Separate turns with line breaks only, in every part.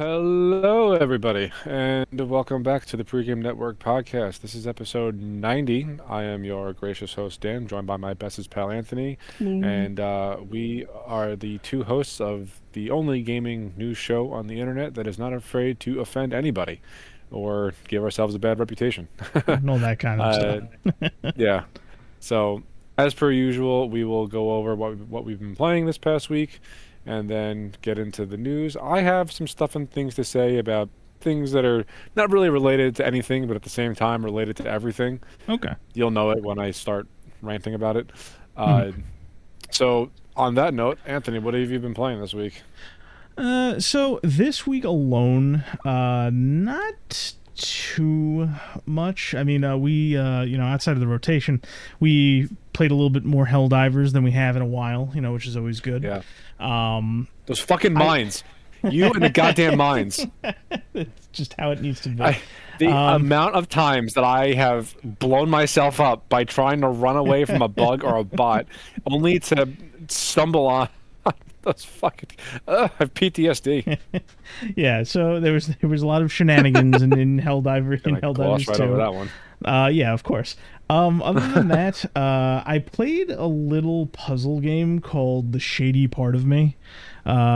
Hello, everybody, and welcome back to the Pregame Network podcast. This is episode 90. I am your gracious host, Dan, joined by my bestest pal, Anthony, and we are the two hosts of the only gaming news show on the internet that is not afraid to offend anybody or give ourselves a bad reputation.
And all that kind of
uh,
stuff.
yeah. So, as per usual, we will go over what we've been playing this past week and then get into the news. I have some stuff and things to say about things that are not really related to anything, but at the same time related to everything.
Okay.
You'll know it when I start ranting about it.
Hmm.
So, on that note, Anthony, what have you been playing this week?
So this week alone, not too much. I mean, outside of the rotation, we played a little bit more Helldivers than we have in a while, which is always good.
Yeah.
Um,
Those fucking mines. You and the goddamn mines.
it's just how it needs to be.
The amount of times that I have blown myself up by trying to run away from a bug or a bot, only to stumble on those fucking. I have PTSD.
Yeah, so there was a lot of shenanigans in Helldivers
And I glossed
Helldivers
right
too.
over that one.
Yeah, of course. Other than that, I played a little puzzle game called The Shady Part of Me,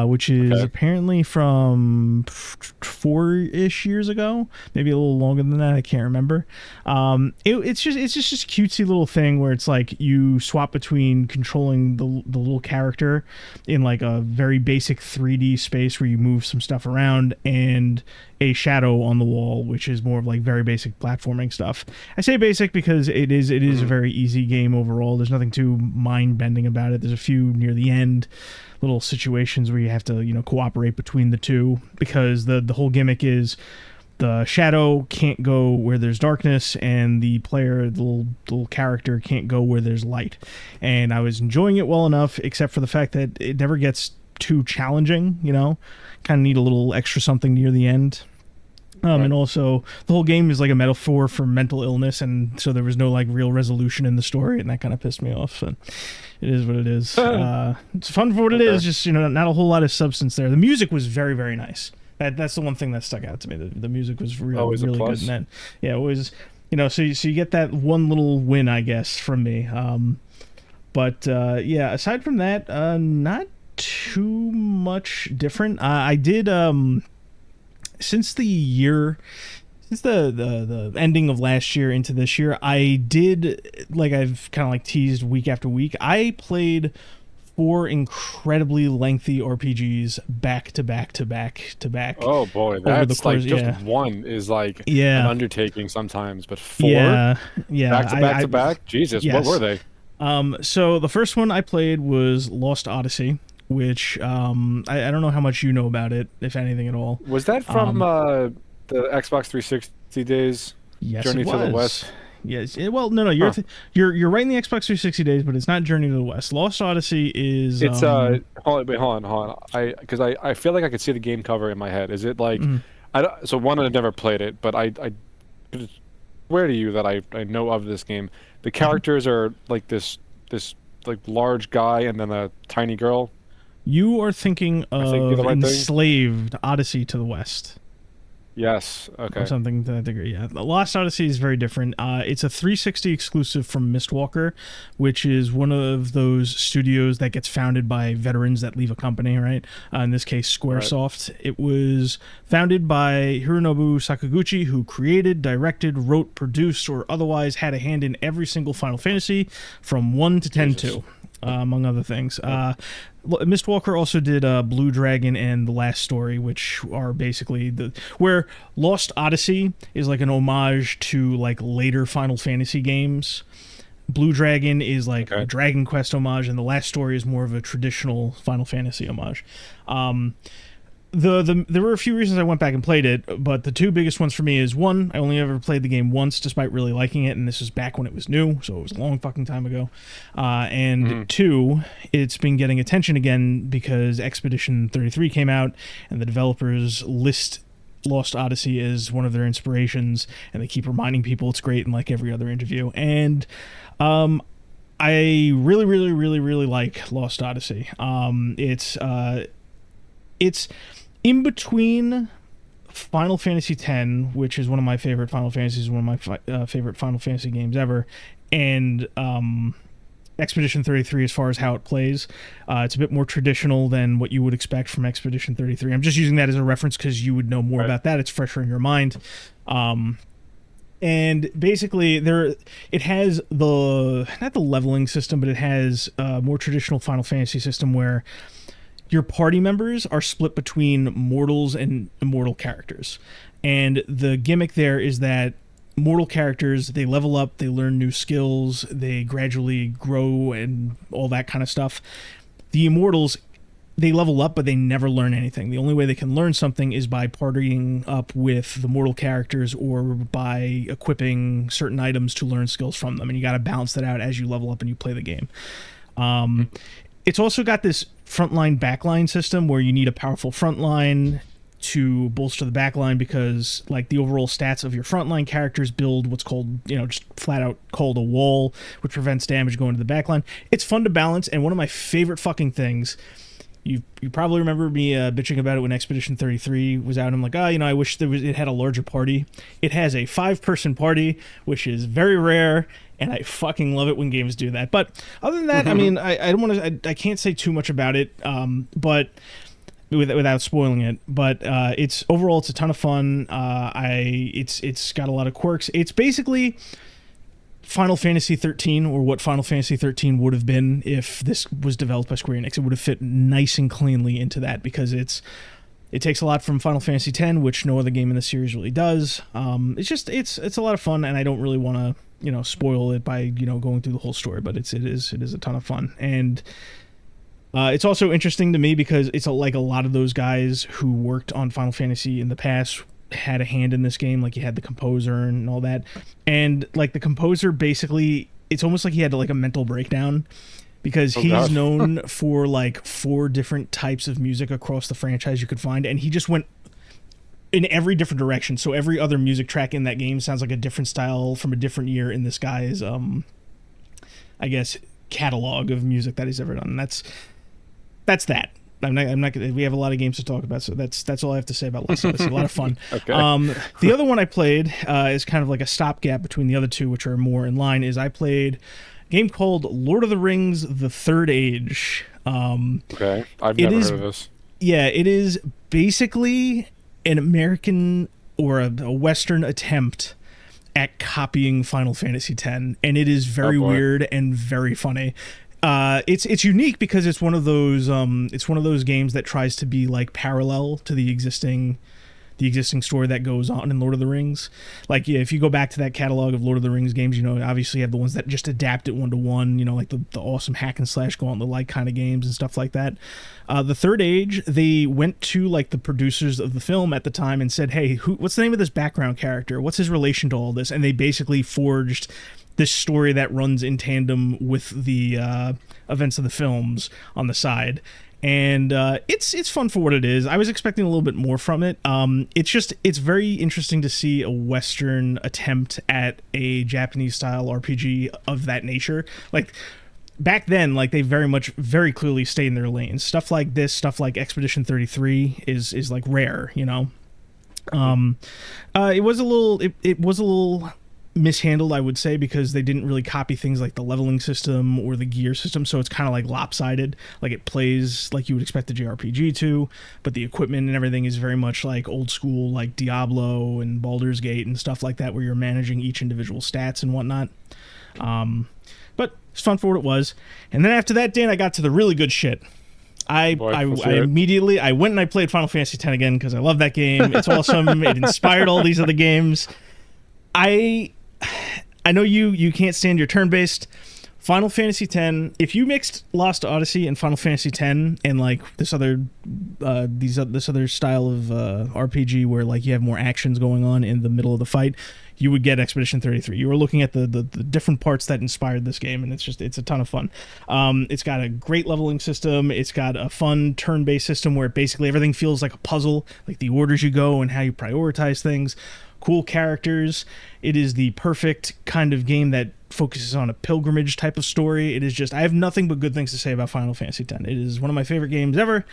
which is
Okay.
apparently from 4-ish years ago, maybe a little longer than that. I can't remember. It's just this cutesy little thing where it's like you swap between controlling the little character in like a very basic 3D space where you move some stuff around and a shadow on the wall, which is more of like very basic platforming stuff. I say basic because it is a very easy game overall. There's nothing too mind bending about it. There's a few near the end little situations where you have to cooperate between the two, because the whole gimmick is the shadow can't go where there's darkness, and the player, the little character, can't go where there's light. And I was enjoying it well enough, except for the fact that it never gets too challenging. Kind of need a little extra something near the end. And also, the whole game is like a metaphor for mental illness, and so there was no like real resolution in the story, and that kind of pissed me off. So it is what it is. It's fun for what it is, just not a whole lot of substance there. The music was very, very nice. That's the one thing that stuck out to me. The music was
Always a
really good
plus.
in that. Yeah, it was. So you get that one little win, I guess, from me. But yeah, aside from that, not too much different. I did since the ending of last year into this year, I did, like I've kind of like teased week after week, I played 4 incredibly lengthy RPGs back to back to back to back.
Oh boy,
over the
that's like
course,
just
yeah.
one is like an
Yeah.
undertaking sometimes, but 4
Yeah.
back to back to back. Jesus, what
Yes.
were they?
So the first one I played was Lost Odyssey, which I don't know how much you know about it, if anything at all.
Was that from the Xbox 360 days?
Yes,
Journey
it
to the
was.
West?
Yes. Well, no, you're
Huh.
you're right in the Xbox 360 days, but it's not Journey to the West. Lost Odyssey is.
It's hold on. I feel like I could see the game cover in my head. Is it like
Mhm.
so one, I've never played it, but I swear to you that I know of this game. The characters are like this like large guy and then a tiny girl.
You are thinking
I think you're
of
the right thing.
Enslaved Odyssey to the West.
Yes. Okay.
Or something to that degree. Yeah, the Lost Odyssey is very different. It's a 360 exclusive from Mistwalker, which is one of those studios that gets founded by veterans that leave a company, right? In this case, Squaresoft. Right. It was founded by Hironobu Sakaguchi, who created, directed, wrote, produced, or otherwise had a hand in every single Final Fantasy from 1 to 10
Jesus.
to. Among other things. Mistwalker also did Blue Dragon and The Last Story, which are basically where Lost Odyssey is like an homage to like later Final Fantasy games. Blue Dragon is like a Dragon Quest homage, and The Last Story is more of a traditional Final Fantasy homage. There were a few reasons I went back and played it, but the two biggest ones for me is, one, I only ever played the game once despite really liking it, and this was back when it was new, so it was a long fucking time ago. And two, it's been getting attention again because Expedition 33 came out, and the developers list Lost Odyssey as one of their inspirations, and they keep reminding people it's great in like every other interview. And I really, really, really, really like Lost Odyssey. It's in between Final Fantasy X, which is one of my favorite Final Fantasies, one of my favorite Final Fantasy games ever, and Expedition 33 as far as how it plays. It's a bit more traditional than what you would expect from Expedition 33. I'm just using that as a reference because you would know more about that. It's fresher in your mind. And basically, it has not the leveling system, but it has a more traditional Final Fantasy system where your party members are split between mortals and immortal characters. And the gimmick there is that mortal characters, they level up, they learn new skills, they gradually grow and all that kind of stuff. The immortals, they level up, but they never learn anything. The only way they can learn something is by partying up with the mortal characters or by equipping certain items to learn skills from them. And you got to balance that out as you level up and you play the game. It's also got this frontline backline system where you need a powerful frontline to bolster the backline, because like the overall stats of your frontline characters build what's called, just flat out called a wall, which prevents damage going to the backline. It's fun to balance, and one of my favorite fucking things, you probably remember me bitching about it when Expedition 33 was out. I'm like, I wish it had a larger party. It has a 5-person party, which is very rare, and I fucking love it when games do that. But other than that, I mean, I don't want to, I can't say too much about it, but without spoiling it. But it's a ton of fun. It's got a lot of quirks. It's basically Final Fantasy 13, or what Final Fantasy 13 would have been if this was developed by Square Enix. It would have fit nice and cleanly into that, because it takes a lot from Final Fantasy X, which no other game in the series really does. It's a lot of fun, and I don't really want to spoil it by going through the whole story, but it is a ton of fun. And it's also interesting to me because it's like a lot of those guys who worked on Final Fantasy in the past had a hand in this game. Like, you had the composer and all that, and like the composer, basically it's almost like he had like a mental breakdown, because he's known for like 4 different types of music across the franchise you could find, and he just went in every different direction. So every other music track in that game sounds like a different style from a different year in this guy's I guess catalog of music that he's ever done. And that's that. I'm not. We have a lot of games to talk about, so that's all I have to say about Last of Us. A lot of fun.
Okay.
The other one I played is kind of like a stopgap between the other two, which are more in line. Is I played a game called Lord of the Rings: The Third Age.
Okay, I've never heard of this.
Yeah, it is basically an American or a Western attempt at copying Final Fantasy X, and it is very weird and very funny. It's unique because it's one of those games that tries to be like parallel to the existing story that goes on in Lord of the Rings. Like, yeah, if you go back to that catalog of Lord of the Rings games, obviously you have the ones that just adapt it 1-to-1, like the awesome hack and slash gauntlet-like kind of games and stuff like that. The Third Age, they went to like the producers of the film at the time and said, hey, what's the name of this background character? What's his relation to all this? And they basically forged this story that runs in tandem with the events of the films on the side. And it's fun for what it is. I was expecting a little bit more from it. It's very interesting to see a Western attempt at a Japanese style RPG of that nature. Like, back then, like, they very clearly stayed in their lanes. Stuff like this, stuff like Expedition 33 is like rare, It was a little mishandled, I would say, because they didn't really copy things like the leveling system or the gear system, so it's kind of like lopsided. Like, it plays like you would expect a JRPG to, but the equipment and everything is very much like old school, like Diablo and Baldur's Gate and stuff like that, where you're managing each individual stats and whatnot. But it's fun for what it was. And then after that, Dan, I got to the really good shit. I immediately went and I played Final Fantasy X again because I love that game. It's awesome. It inspired all these other games. I know you can't stand your turn-based. Final Fantasy X, if you mixed Lost Odyssey and Final Fantasy X and like this other style of RPG where like you have more actions going on in the middle of the fight, you would get Expedition 33. You were looking at the different parts that inspired this game, and it's a ton of fun. It's got a great leveling system. It's got a fun turn-based system where basically everything feels like a puzzle, like the orders you go and how you prioritize things. Cool characters. It is the perfect kind of game that focuses on a pilgrimage type of story. It is just, I have nothing but good things to say about Final Fantasy X. It is one of my favorite games ever.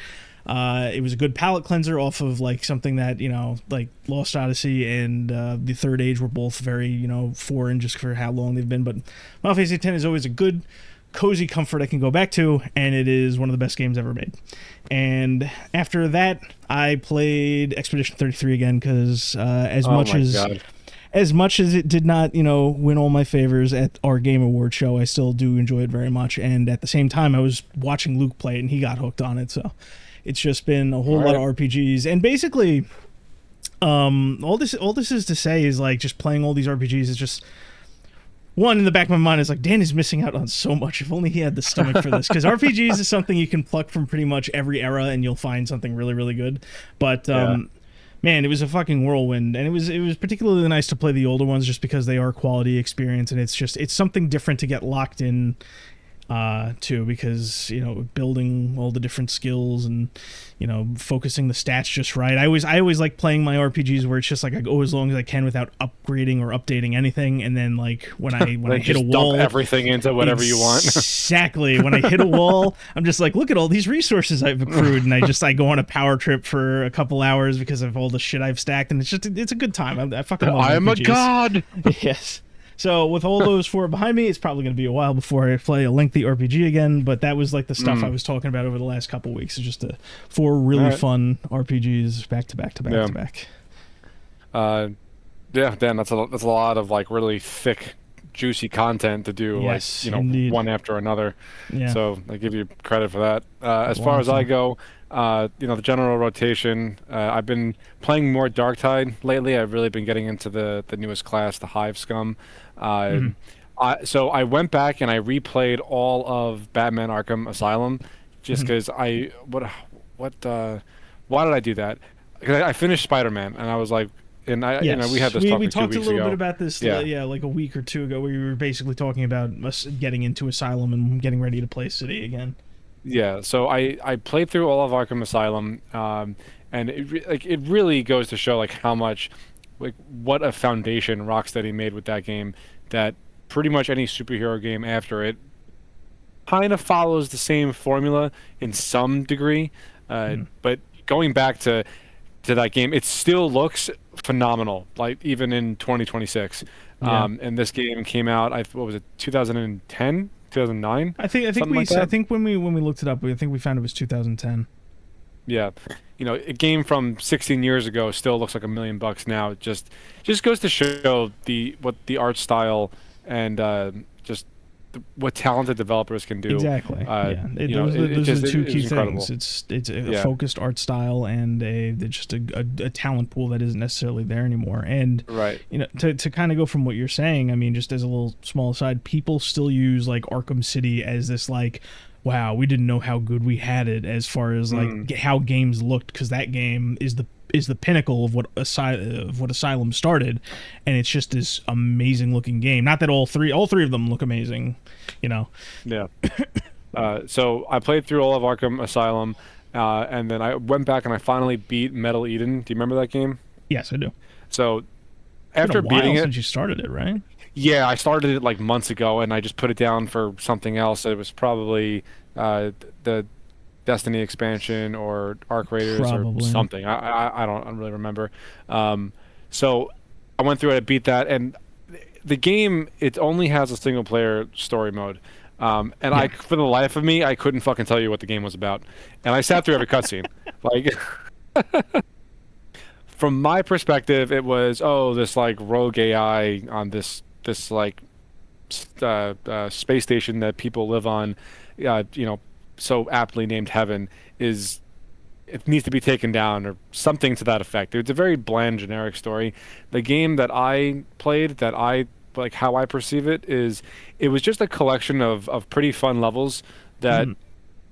It was a good palate cleanser off of like something that, like Lost Odyssey and the Third Age were both very, foreign just for how long they've been. But Final Fantasy X is always a good, cozy comfort I can go back to, and it is one of the best games ever made. And after that, I played Expedition 33 again because as much as it did not, win all my favors at our Game Award show, I still do enjoy it very much. And at the same time, I was watching Luke play it, and he got hooked on it. So it's just been a whole lot of RPGs. And basically, all this is to say is like just playing all these RPGs is just, one in the back of my mind is like, Dan is missing out on so much. If only he had the stomach for this, because RPGs is something you can pluck from pretty much every era and you'll find something really, really good. But man, it was a fucking whirlwind, and it was particularly nice to play the older ones just because they are quality experience, and it's something different to get locked in to, because building all the different skills and focusing the stats just right. I always like playing my RPGs where it's just like I go as long as I can without upgrading or updating anything, and then like when I hit a wall,
dump everything into whatever you want.
Exactly. When I hit a wall, I'm just like, look at all these resources I've accrued, and I go on a power trip for a couple hours because of all the shit I've stacked, and it's a good time. I fucking love RPGs.
I am a god.
Yes. So with all those four behind me, it's probably going to be a while before I play a lengthy RPG again, but that was like the stuff I was talking about over the last couple weeks. It's just four really fun RPGs back to back to back to back.
Yeah, Dan, that's a lot of like really thick, juicy content to do,
yes,
like
indeed.
one after another.
Yeah.
So I give you credit for that. As far as I go, the general rotation. I've been playing more Darktide lately. I've really been getting into the newest class, the Hive Scum. So I went back and I replayed all of Batman Arkham Asylum, just because why did I do that? Because I finished Spider-Man and I was like, we had this talk
we
2
talked
weeks
a little
ago.
bit about this, like a week or two ago, where we were basically talking about us getting into Asylum and getting ready to play City again.
Yeah, so I played through all of Arkham Asylum, and it really goes to show like how much, like what a foundation Rocksteady made with that game, that pretty much any superhero game after it kind of follows the same formula in some degree, but going back to that game, it still looks phenomenal, like even in 2026. And this game came out, what was it, 2010? 2009?
I think when we looked it up, I think we found it was 2010.
Yeah, a game from 16 years ago still looks like $1 million now. It just goes to show what the art style and just what talented developers can do.
Exactly. Those are the two key things. It's a focused art style and just a talent pool that isn't necessarily there anymore. And to kind of go from what you're saying, I mean, just as a little small aside, people still use like Arkham City as this like, wow, we didn't know how good we had it as far as like how games looked, because that game is the pinnacle of what Asylum started, and it's just this amazing looking game. Not that all three of them look amazing,
Yeah. So I played through all of Arkham Asylum, and then I went back and I finally beat Metal Eden. Do you remember that game?
Yes, I do.
So after beating it,
since you started it, right?
Yeah, I started it like months ago, and I just put it down for something else. It was probably the Destiny expansion or Arc Raiders or something. I don't really remember. So I went through it, I beat that, and the game, it only has a single player story mode. I, for the life of me, I couldn't fucking tell you what the game was about. And I sat through every cutscene. Like, from my perspective, it was, this like rogue AI on this like space station that people live on, so aptly named Heaven, it needs to be taken down or something to that effect. It's a very bland, generic story. The game that I played, that I like, how I perceive it, is it was just a collection of pretty fun levels that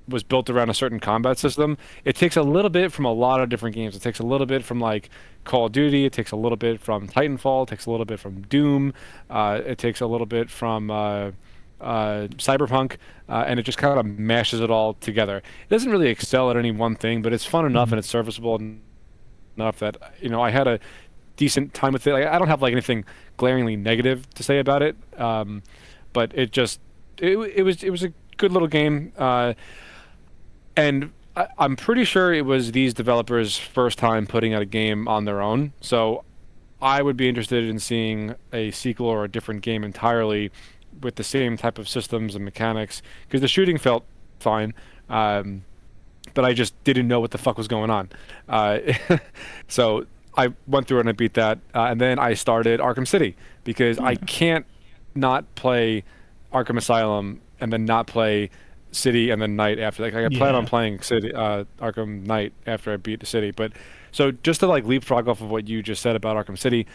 was built around a certain combat system. It takes a little bit from a lot of different games. It takes a little bit from like Call of Duty. It takes a little bit from Titanfall. It takes a little bit from Doom. It takes a little bit from Cyberpunk, and it just kind of mashes it all together. It doesn't really excel at any one thing, but it's fun enough and it's serviceable enough that I had a decent time with it. I don't have like anything glaringly negative to say about it, but it was a good little game, and I'm pretty sure it was these developers' first time putting out a game on their own. So I would be interested in seeing a sequel or a different game entirely with the same type of systems and mechanics, because the shooting felt fine, but I just didn't know what the fuck was going on. Uh, so I went through and I beat that, and then I started Arkham City because I can't not play Arkham Asylum and then not play City and then Night after. Like I plan on
Yeah.
playing City, Arkham Knight after I beat the City. But so just to like leapfrog off of what you just said about Arkham City,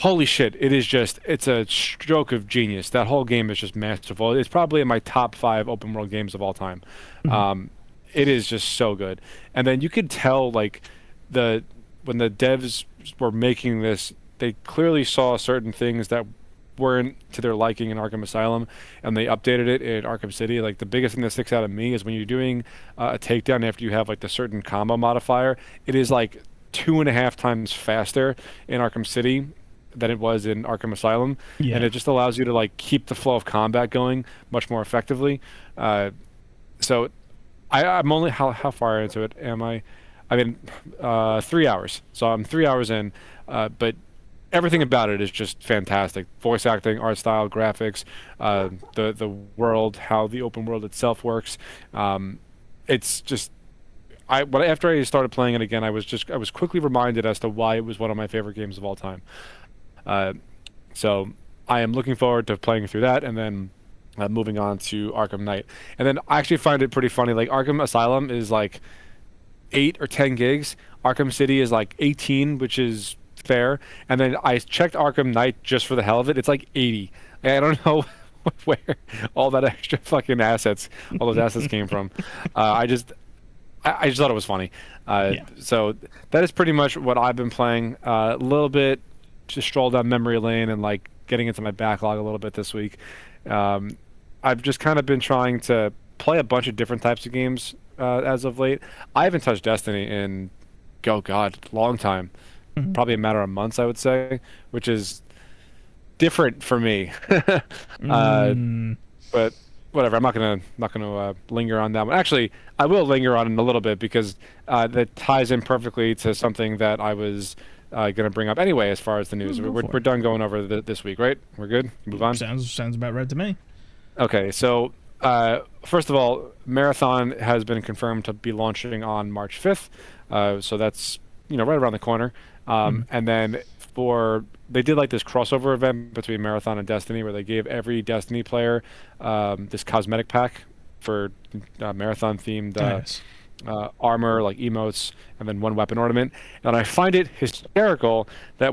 holy shit, it's a stroke of genius. That whole game is just masterful. It's probably in my top 5 open world games of all time.
Mhm.
Um, it is just so good. And then you could tell like the when the devs were making this, they clearly saw certain things that weren't to their liking in Arkham Asylum, and they updated it in Arkham City. Like the biggest thing that sticks out of me is when you're doing a takedown after you have like the certain combo modifier, it is like 2.5 times faster in Arkham City than it was in Arkham Asylum, and
Yeah.
it just allows you to like keep the flow of combat going much more effectively. So I'm only how far into it am I? I mean, 3 hours. So I'm 3 hours in, but everything about it is just fantastic. Voice acting, art style, graphics, the world, how the open world itself works. It's just after I started playing it again, I was quickly reminded as to why it was one of my favorite games of all time. Uh, so I am looking forward to playing through that, and then moving on to Arkham Knight. And then I actually find it pretty funny. Like Arkham Asylum is like 8 or 10 gigs. Arkham City is like 18, which is fair. And then I checked Arkham Knight just for the hell of it. It's like 80. I don't know where all that extra fucking all those assets came from. I just thought it was funny.
Yeah.
So that is pretty much what I've been playing. A little bit, just stroll down memory lane and like getting into my backlog a little bit this week. Um, I've just kind of been trying to play a bunch of different types of games as of late. I haven't touched Destiny in, oh God, long time.
Mhm.
Probably a matter of months, I would say, which is different for me. uh,
Mm,
but whatever. I'm not gonna linger on that one. Actually, I will linger on it a little bit because that ties in perfectly to something that I was gonna bring up anyway. As far as the news,
go
we're
for
we're done going over this week, right? We're good. Move
it.
on.
Sounds about right to me.
Okay, so first of all, Marathon has been confirmed to be launching on March 5th. So that's right around the corner.
Mhm.
And then they did like this crossover event between Marathon and Destiny where they gave every Destiny player this cosmetic pack for Marathon themed
Nice.
armor, like emotes, and then one weapon ornament. And I find it hysterical that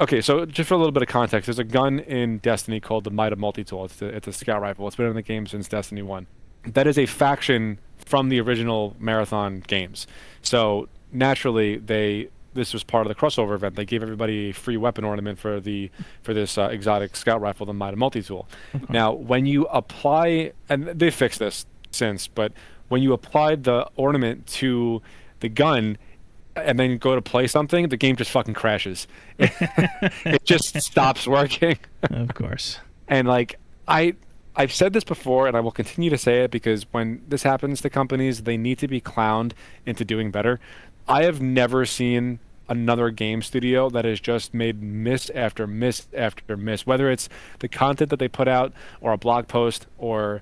okay, so just for a little bit of context, there's a gun in Destiny called the Mida Multi-Tool. It's a scout rifle. It's been in the game since Destiny 1. That is a faction from the original Marathon games. So naturally, this was part of the crossover event. They gave everybody a free weapon ornament for this exotic scout rifle, the Mida Multi-Tool.
Okay.
Now, when you apply, and they fixed this since, but when you applied the ornament to the gun and then go to play something, the game just fucking crashes. It just stops working.
Of course.
And like I've said this before and I will continue to say it because when this happens to companies, they need to be clowned into doing better. I have never seen another game studio that has just made miss after miss after miss, whether it's the content that they put out or a blog post or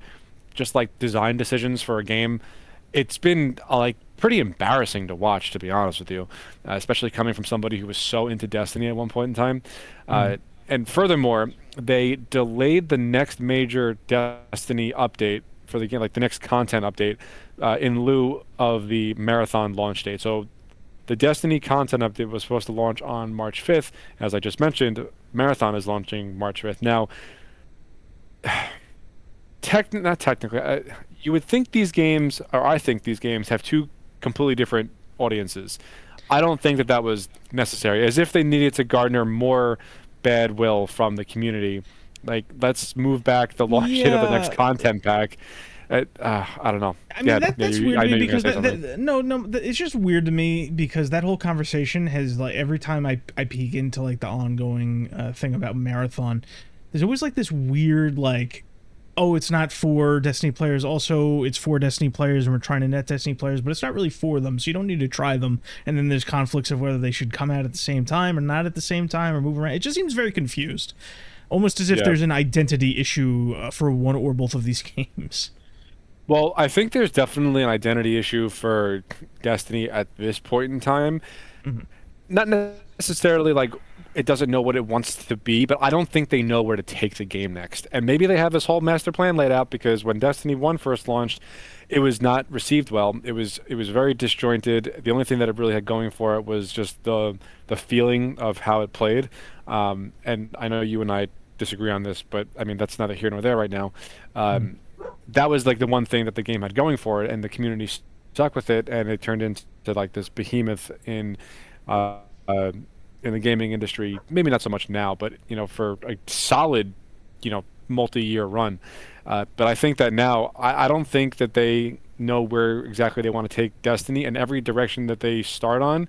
just like design decisions for a game. It's been like pretty embarrassing to watch, to be honest with you, especially coming from somebody who was so into Destiny at one point in time.
Mhm.
And furthermore, they delayed the next major Destiny update for the game, like the next content update, in lieu of the Marathon launch date. So the Destiny content update was supposed to launch on March 5th. As I just mentioned, Marathon is launching March 5th. Now, not technically, you would think these games, or I think these games, have two completely different audiences. I don't think that was necessary. As if they needed to garner more bad will from the community. Like, let's move back the launch date of the next
Yeah.
content pack. I don't know.
I mean that's weird
I
to me
know you're gonna
because
say something.
it's just weird to me because that whole conversation has like every time I peek into like the ongoing thing about Marathon, there's always like this weird like, oh, it's not for Destiny players. Also, it's for Destiny players, and we're trying to net Destiny players, but it's not really for them, so you don't need to try them. And then there's conflicts of whether they should come out at the same time or not at the same time or move around. It just seems very confused, almost as if
Yeah.
there's an identity issue for one or both of these games.
Well, I think there's definitely an identity issue for Destiny at this point in time.
Mhm.
Not necessarily like it doesn't know what it wants to be, but I don't think they know where to take the game next. And maybe they have this whole master plan laid out because when Destiny 1 first launched, it was not received well. It was very disjointed. The only thing that it really had going for it was just the feeling of how it played. And I know you and I disagree on this, but I mean that's neither here nor there right now. That was like the one thing that the game had going for it, and the community stuck with it, and it turned into like this behemoth uh, uh, in the gaming industry. Maybe not so much now, but for a solid, multi-year run. But I think that now, I don't think that they know where exactly they want to take Destiny, and every direction that they start on,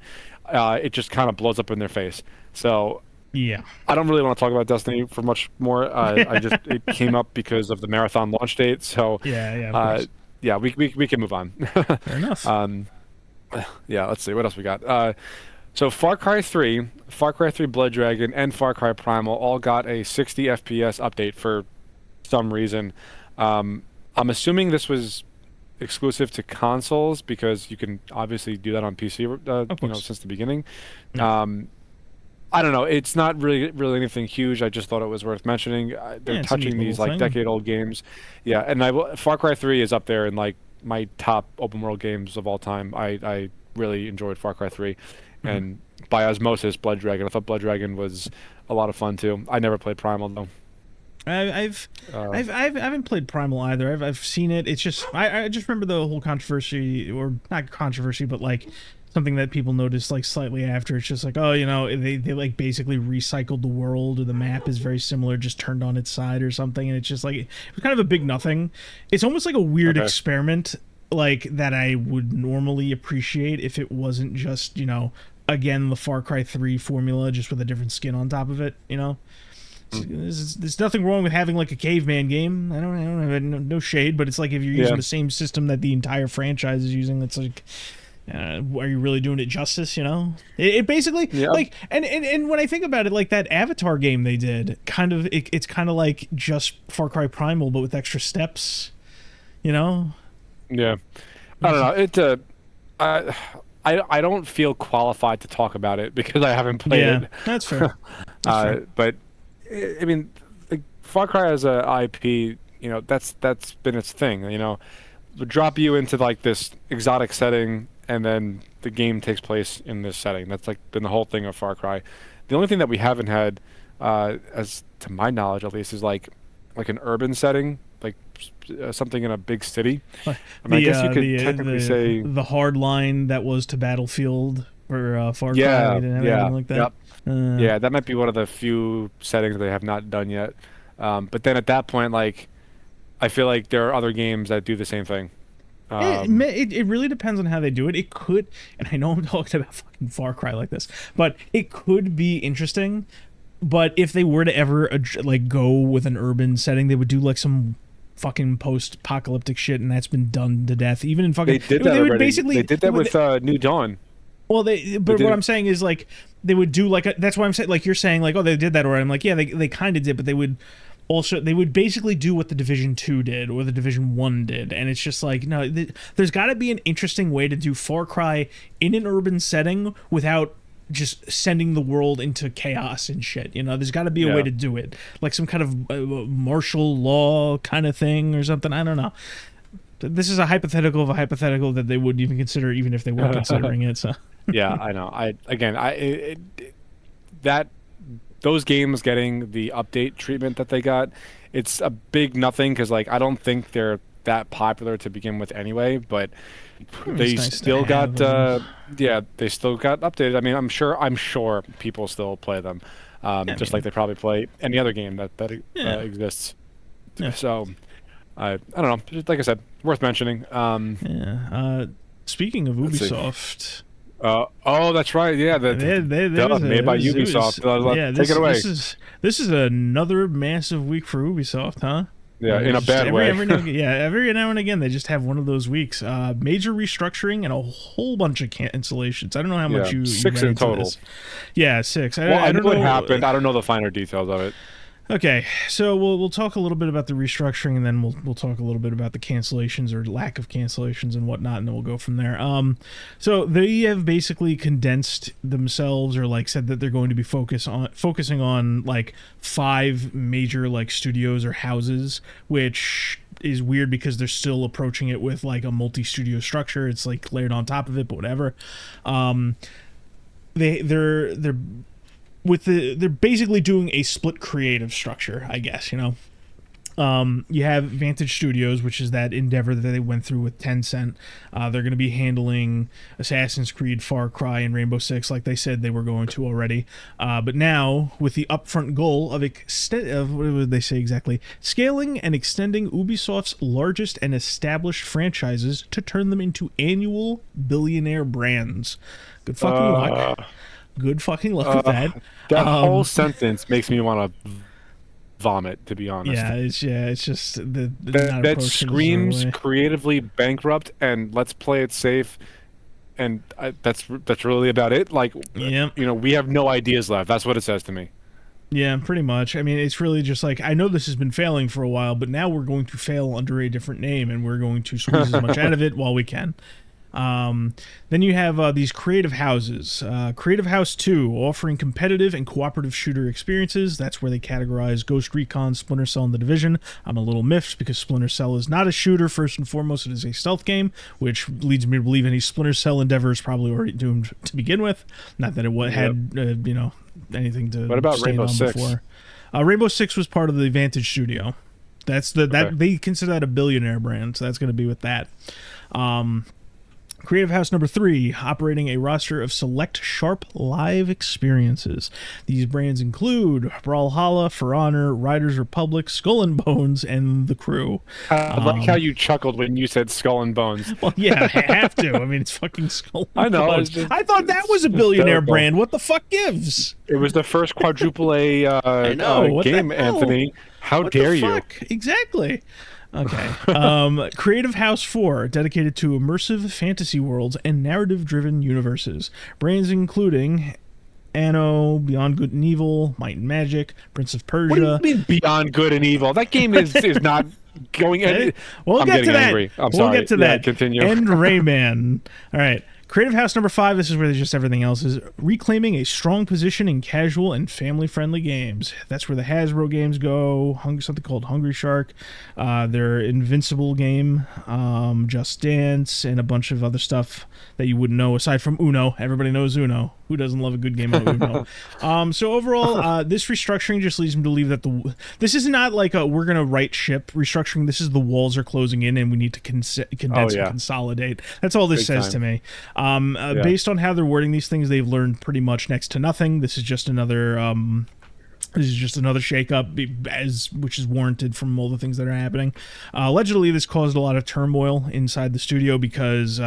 it just kind of blows up in their face. So
Yeah.
I don't really want to talk about Destiny for much more. It came up because of the marathon launch date. So
Yeah, of
uh,
course.
yeah, we can move on.
Fair enough.
Yeah, let's see what else we got. So Far Cry 3 Blood Dragon, and Far Cry Primal all got a 60 FPS update for some reason. I'm assuming this was exclusive to consoles because you can obviously do that on PC,
Of course.
since the beginning.
Yeah.
I don't know. It's not really anything huge. I just thought it was worth mentioning. They're
It's a neat
touching these
little
like
thing.
decade-old games. Yeah, and Far Cry 3 is up there in like my top open world games of all time. I really enjoyed Far Cry 3,
Mhm.
and by osmosis, Blood Dragon. I thought Blood Dragon was a lot of fun too. I never played Primal though. Uh,
I haven't played Primal either. I've seen it. It's just I just remember the whole controversy, or not controversy, but like something that people noticed like slightly after. It's just like, oh, they like basically recycled the world, or the map is very similar, just turned on its side or something, and it's just like it was kind of a big nothing. It's almost like a weird
okay.
experiment, like that I would normally appreciate if it wasn't just again the Far Cry 3 formula, just with a different skin on top of it. There's nothing wrong with having like a caveman game. I don't have no shade, but it's like if you're using
Yeah.
the same system that the entire franchise is using, it's like, are you really doing it justice? It basically
Yeah.
like, and when I think about it, like that Avatar game they did, kind of, it's kind of like just Far Cry Primal, but with extra steps. You know?
Yeah. I don't know. I don't feel qualified to talk about it because I haven't played
Yeah,
it.
that's fair. That's fair.
But I mean, like, Far Cry as a IP, that's been its thing. Would drop you into like this exotic setting, and then the game takes place in this setting. That's like been the whole thing of Far Cry. The only thing that we haven't had, as to my knowledge at least, is like an urban setting, like something in a big city. I mean, I guess you could technically say,
the hard line that was to Battlefield for Far Cry.
yeah,
We didn't have
yeah,
anything like that.
yep.
Uh,
Yeah, that might be one of the few settings they have not done yet. But then at that point, like, I feel like there are other games that do the same thing.
it really depends on how they do it. It could, and I know I'm talking about fucking Far Cry like this, but it could be interesting. But if they were to ever like go with an urban setting, they would do like some fucking post-apocalyptic shit, and that's been done to death. Even in fucking,
They did that
they would
already.
basically
They did that with New Dawn.
well, but
did
what
it-
I'm saying is like they would do like that's why I'm saying, like you're saying, like, oh, they did that already. I'm like, yeah, they kind of did, but they would basically do what the Division 2 did or the Division 1 did, and it's just like, no, there's got to be an interesting way to do Far Cry in an urban setting without just sending the world into chaos and shit. There's got to be a way
Yeah.
to do it, like some kind of martial law kind of thing or something. I don't know. This is a hypothetical of a hypothetical that they wouldn't even consider, even if they were considering it. So.
Yeah, I know. That those games getting the update treatment that they got, it's a big nothing because like I don't think they're that popular to begin with anyway. But they
nice to
still got
have,
they still got updated. I mean, I'm sure people still play them,
I
just
mean,
like they probably play any other game that
Yeah.
exists.
Yeah.
So I don't know. Just like I said, worth mentioning.
Yeah. Speaking of
Let's see.
Ubisoft,
Oh, that's right. Yeah,
There was
made by
it was
Ubisoft.
yeah.
Take it away.
This is another massive week for Ubisoft, huh?
Yeah, in a
Just
bad way.
every now and again they just have one of those weeks. Major restructuring and a whole bunch of cancellations. I don't know how
Yeah,
much you
six
read
in
into
total.
this. Yeah, six.
Well, I
don't
know what
know.
happened. I don't know the finer details of it.
Okay, so we'll talk a little bit about the restructuring, and then we'll talk a little bit about the cancellations or lack of cancellations and whatnot, and then we'll go from there. So they have basically condensed themselves, or like said that they're going to be focusing on like 5 major like studios or houses, which is weird because they're still approaching it with like a multi-studio structure. It's like layered on top of it, but whatever. They're they're basically doing a split creative structure, I guess, you know. You have Vantage Studios, which is that endeavor that they went through with Tencent. They're going to be handling Assassin's Creed, Far Cry, and Rainbow Six, like they said they were going to already. But now, with the upfront goal of what would they say exactly? Scaling and extending Ubisoft's largest and established franchises to turn them into annual billionaire brands. Good fucking luck. Good fucking luck with that.
That whole sentence makes me want to vomit, to be honest.
It's just
that screams creatively bankrupt and let's play it safe, and that's really about it. Like, you know, we have no ideas left. That's what it says to me.
Yeah, pretty much. I mean, it's really just like, I know this has been failing for a while, but now we're going to fail under a different name, and we're going to squeeze as much out of it while we can. Then you have these creative houses. Creative House 2, offering competitive and cooperative shooter experiences. That's where they categorize Ghost Recon, Splinter Cell, and The Division. I'm a little miffed because Splinter Cell is not a shooter. First and foremost, it is a stealth game, which leads me to believe any Splinter Cell endeavor is probably already doomed to begin with. Not that it had, you know, anything to
what about
stand
Rainbow
on
Six?
Before. Rainbow Six was part of the Vantage Studio. That they consider that a billionaire brand, so that's going to be with that. Creative House number 3, operating a roster of select sharp live experiences. These brands include Brawlhalla, For Honor, Riders Republic, Skull and Bones, and The Crew.
I like how you chuckled when you said Skull and Bones.
Well, yeah, I have to. I mean, it's fucking Skull and
I know.
Bones. I thought that was a billionaire brand. What the fuck gives?
It was the first quadruple A game, Anthony. How dare you?
Exactly. Okay. Creative House 4, dedicated to immersive fantasy worlds and narrative-driven universes. Brands including Anno, Beyond Good and Evil, Might and Magic, Prince of Persia.
What do you mean Beyond Good and Evil? That game is not going... I'm getting angry. I'm sorry.
We'll get to that.
Continue.
And Rayman. All right. Creative House number 5, this is where just everything else is, reclaiming a strong position in casual and family-friendly games. That's where the Hasbro games go, something called Hungry Shark, their Invincible game, Just Dance, and a bunch of other stuff that you wouldn't know, aside from Uno. Everybody knows Uno. Who doesn't love a good game of Uno? So overall, this restructuring just leads me to believe that this is not like a we're going to right ship restructuring. This is the walls are closing in and we need to condense and consolidate. That's all this says to me. Based on how they're wording these things, they've learned pretty much next to nothing. This is just another shakeup, which is warranted from all the things that are happening. Allegedly, this caused a lot of turmoil inside the studio because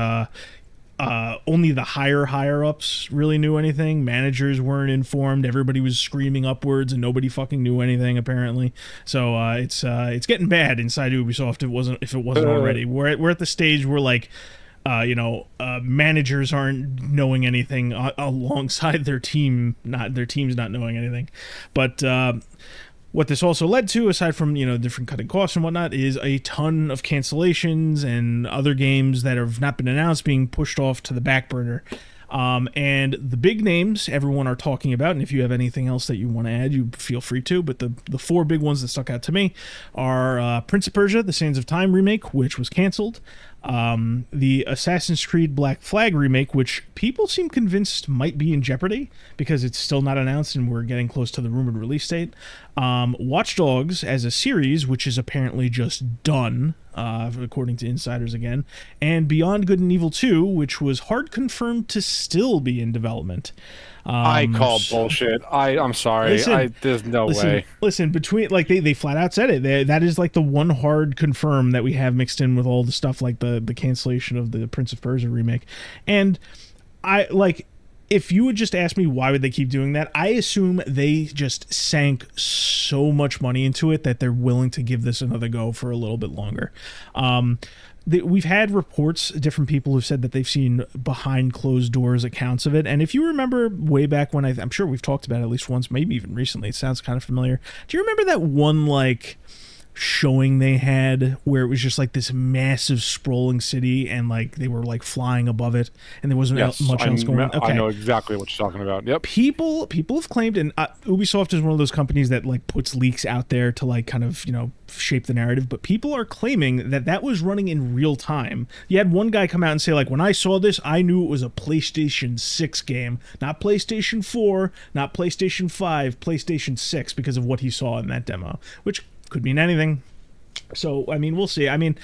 only the higher ups really knew anything. Managers weren't informed. Everybody was screaming upwards, and nobody fucking knew anything apparently. So it's getting bad inside Ubisoft. If it wasn't already. We're at the stage where like. Managers aren't knowing anything alongside their teams not knowing anything. But what this also led to, aside from different cutting costs and whatnot, is a ton of cancellations and other games that have not been announced being pushed off to the back burner. And the big names everyone are talking about, and if you have anything else that you want to add, you feel free to, but the 4 big ones that stuck out to me are Prince of Persia, the Sands of Time remake, which was canceled, the Assassin's Creed Black Flag remake, which people seem convinced might be in jeopardy because it's still not announced and we're getting close to the rumored release date. Watch Dogs as a series, which is apparently just done, according to insiders again, and Beyond Good and Evil 2, which was hard confirmed to still be in development.
I call bullshit. I'm sorry. There's no way.
Listen, between they flat out said it. That is like the one hard confirm that we have mixed in with all the stuff like the cancellation of the Prince of Persia remake. And I like, if you would just ask me why would they keep doing that, I assume they just sank so much money into it that they're willing to give this another go for a little bit longer. We've had reports, different people who've said that they've seen behind closed doors accounts of it. And if you remember way back when, I'm sure we've talked about it at least once, maybe even recently, it sounds kind of familiar. Do you remember that one, like, showing they had where it was just like this massive sprawling city and like they were like flying above it and there wasn't much else going on?
Okay. I know exactly what you're talking about. Yep.
People have claimed, and Ubisoft is one of those companies that like puts leaks out there to like kind of, you know, shape the narrative, but people are claiming that that was running in real time. You had one guy come out and say, like, when I saw this, I knew it was a PlayStation 6 game, not PlayStation 4, not PlayStation 5, PlayStation 6, because of what he saw in that demo, which could mean anything. So, I mean, we'll see. I mean,